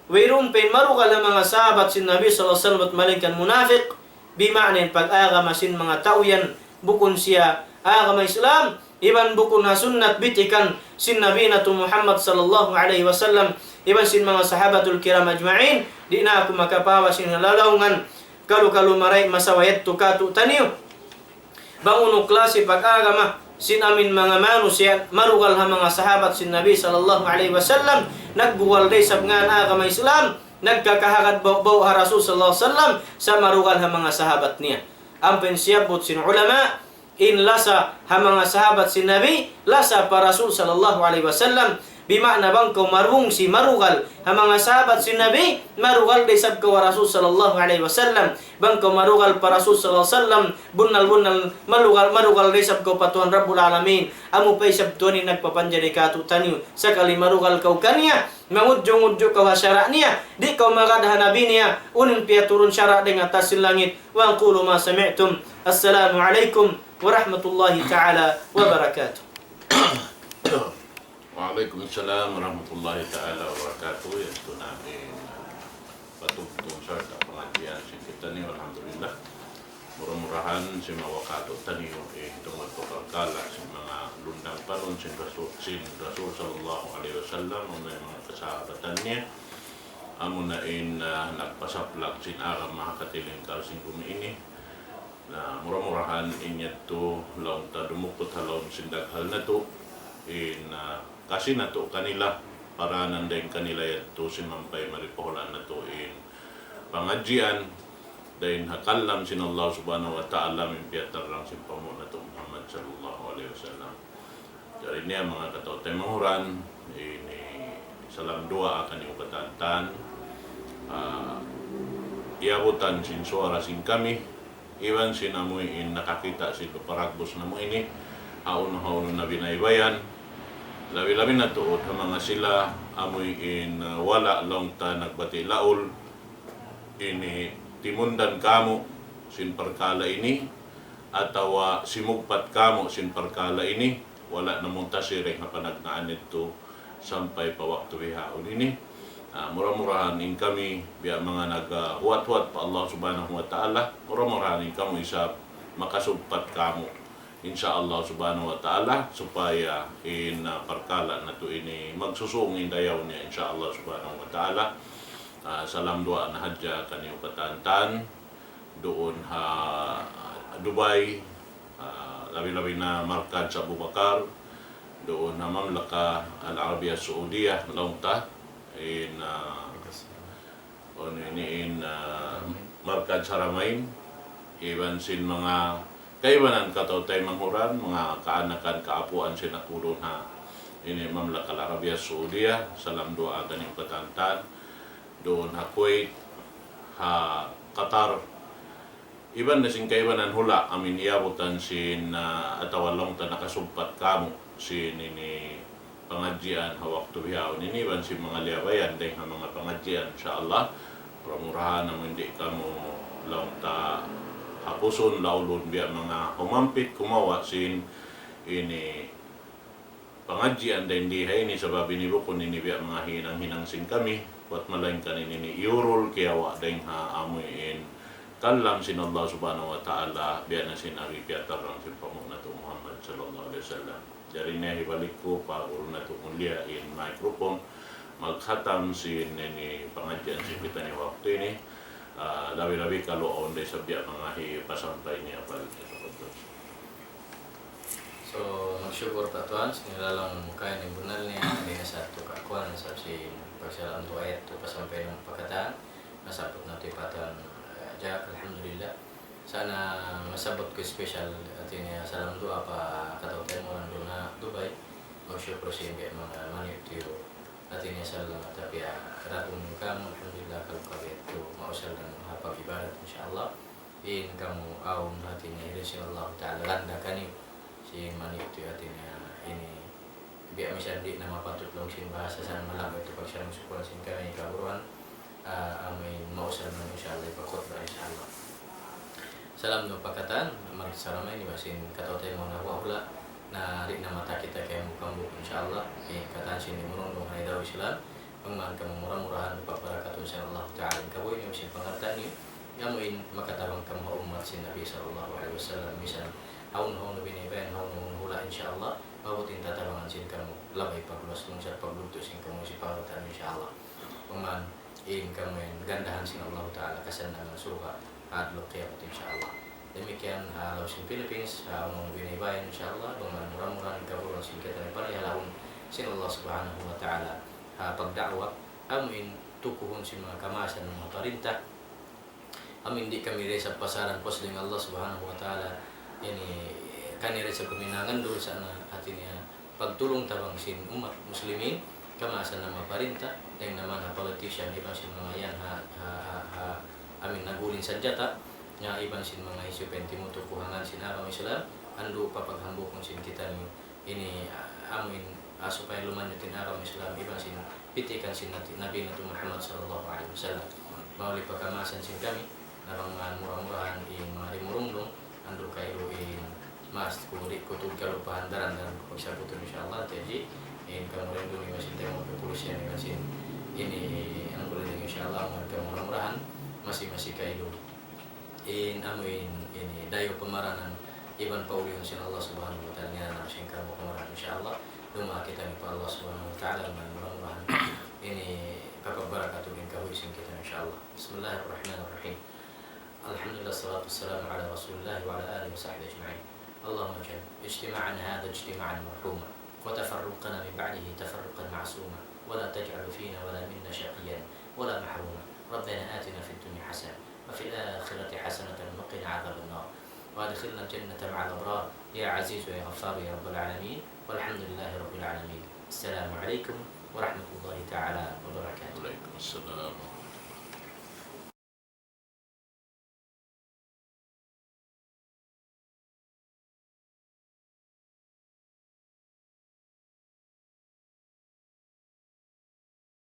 wayrum pen marugal ang mga sahabat sin Nabi sallallahu alaihi wasallam at malingkan munafiq bima'nin pag-agama sin mga tauyan bukon siya agama Islam iban bukon ha sunnat bitikan sin Nabi nato Muhammad sallallahu alaihi wasallam iban sin mga sahabatul kiram ajma'in di na ako makapawa sin lalawngan kalu maray masawayat to katu taniyo banguno klase pag-agama sin amin mga manusia marugal ha mga sahabat sin Nabi sallallahu alaihi wasallam nagbuwal day sab nga agama Islam nagkakahagad baw ha Rasul sallallahu alaihi wasallam sa marugal ha mga sahabat niya. Ang pensiyabot sin ulama in lasa ha mga sahabat sin Nabi lasa pa Rasul sallallahu alaihi wasallam bima'na bang ko marung si marugal ha mga sahabat sin Nabi marugal day sab ko Rasul sallallahu alaihi wasallam bang ko marugal pa Rasul sallallahu alaihi wasallam bunal marugal day sab ko patuan Rabbul Alamin amo pay sab tuani nagpapanjari katu taniyo sakali marugal kau kaniya mangudyo kau syara niya di kau magadahan nabi niya unin piya turun syara dengan atas langit wa qulu ma sami'tum assalamu alaikum warahmatullahi taala wabarakatuh. Waalaikumsalam warahmatullahi taala wabarakatuh. Ito namin patugtong sa pengajian si kita ni alhamdulillah. Murah-murahan si mawakato taniyo itong magpapagkala si mga lundang panon si Rasul sallallahu alaihi wasallam o mga kasahabatan niya. Amo na nagpasaplak sin aram makakatiling kalsing kumiini. Na murah-murahan inyat to laon ta dumukot halon sindaghal na to kasi na to kanila para nandayin kanila yato simampay maripoholan na to pangadjian dahin hakalam sin Allah subhanahu wa ta'ala mimpiatar lang sin pamo na to Muhammad sallallahu alaihi wasallam. Dari niya mga katotay mahuran ini salam dua akan iukatantan iabutan sin suara sin kami iwan sinamoy nakakita sin paparagbos na mo ini haun na binaybayan labi-labi na tuod ang mga sila amoy wala long ta nagbati laol ini timundan kamo sin parkala ini atawa simugpat kamo sin parkala ini wala namong tasireng na panagnaan nito sampay pa waktu haon ini murah-murahan in kami biya mga naghuwat-huwat pa Allah subhanahu wa ta'ala murah-murahan in kamo isa makasugpat kamo insyaallah subhanahu wa ta'ala supaya parkala na to ini magsusungin dayaw niya insyaallah subhanahu wa ta'ala. Salam dua na hadja kaniyo katantan doon ha Dubai labi-labi na markad sa Abu Bakar doon na Mamlaka Al-Arabia Saudiyah launta markad Saramain iban sin mga kaibanan katotay manghuran, mga kaanakan, kaapuan sinatulon ha ini Mamlaka Al-Arabia Saudiyah, salam doa ganing katantan doon ha Kuwait, Qatar. Iban na sing kaibanan hula amin iabutan sin atawalong ta nakasumpat kamo sin ini pengajian hawak tu biyaw nini ban si mga liabayan dahil mga pengajian insyaallah pramurahan naman di kamu lang ta hapuson laulun biya mga humampit kumawa sin ini pengajian dahil di hay ini sebab ini bukun ini biya mga hinang-hinang sin kami buat malainkan ini iurul kiawa dahil amuin kalam sin Allah subhanahu wa ta'ala biya na sin Abi Piatar lang sin pamuna tu Muhammad sallallahu alaihi wasallam. Dari niya ibalik ko pa ulo na ito muliain microphone magkhatam sin ini pengajian si kita ni waktu ini labi-labi kalau on day sabya mga pasampay niya balik sa pagod. So magsyukur ta tuan sinilalang mukha ni bunal niya hindi na sa ito kakuan sa si pagsalaan to ayat to pasampay ng pagkataan nasabot na ito ipatan jak alhamdulillah. Sana masabot ko special at ini salam doa pa katawtin mo nandun na Dubai magsyukur siya mga manip tiyo at ini salam tapi ratong kamu alhamdulillah kalau kawit to mausal dan pag-ibadat insyaallah in kamu aum hati ni insyaallah ta'ala landa kani si manip tiyo at ini biya misal di nama patut long sin bahasa sana malam itu pag siya musukuran sin kami kaburuan amin mausal dan insyaallah ipakot na insyaallah. Salam no pagkataan, maraming saramay ni basin kataw-tayo mo na wala na rin na mata kita kaya mukhang buko insyaAllah kataan sin ni murong hay daw islam pangmaan ka murah-murahan paparakatun sa Allah Ta'ala kaboy niyo sin pangartan niyo yamuin makatarang ka mga umat sin Nabi sallallahu alaihi wasallam misan haun-haun na binibayan haun-haun hula insyaAllah mabuting tatabangan sin kamo labay pagluwas kung sa paglugto sin kamo si pangartan insyaAllah pangmaan kamo gandahan sin Allah Ta'ala kasan ng suha adlok kiamat insyaallah. Demikian halau sin Philippines umong binibayan insyaallah dengan murah-murah kaburan sin kita ni para halaun sin Allah Subhanahu wa taala pagdakwa amin tukuhon sin mga kamasan ng mga perintah amin di kami resa pasaran pos dengan Allah Subhanahu wa taala ini kanire sa kuminangan do sana hatinya pagtulong tabang sin umat muslimin kamasan ng mga perintah yang naman politician ibang sin mga yan amin nagulin senjata nga iban sin mga isyu pentimo tukuhangan sin aram Islam ando papaghambok kung sin kita ini amin supaya lumanutin aram Islam iban sin pitikan sin Nabi Muhammad sallallahu alaihi wasallam mauli pagkamasan sin kami narang murah-murahan mga rimurunglong ando kayo mas kuri kutub kalupahan daran dan pagsabutun insyaallah jadi kamurin dulu sin temo kepolisian sin ini ang kulit insyaallah murah-murahan masih kayo amuin ini dayo pemaranan iban paulion sin Allah Subhanahu wa taala na namin kamu pemaranan insyaallah duma kita ni Allah Subhanahu wa taala mudah-mudahan ini papabarakatuh din kahoy sin kita insyaallah. Bismillahirrahmanirrahim. Alhamdulillah salatu wassalamu ala Rasulillah wa ala alihi wa sahbihi ajma'in. Allahumma ja'al ijtima'ana hadha ijtima'an marhuma wa tafarruqana min ba'dihi tafarruqan ma'suma wa la taj'al fina wa la minna shaqiyan wa la mahruma. ربنا آتنا في الدنيا حسنة وفي الآخرة حسنة وقنا عذاب النار وادخلنا الجنة مع الأبرار يا عزيز ويا غفار يا رب العالمين والحمد لله رب العالمين. السلام عليكم ورحمة الله تعالى وبركاته. Waalaikumsalam.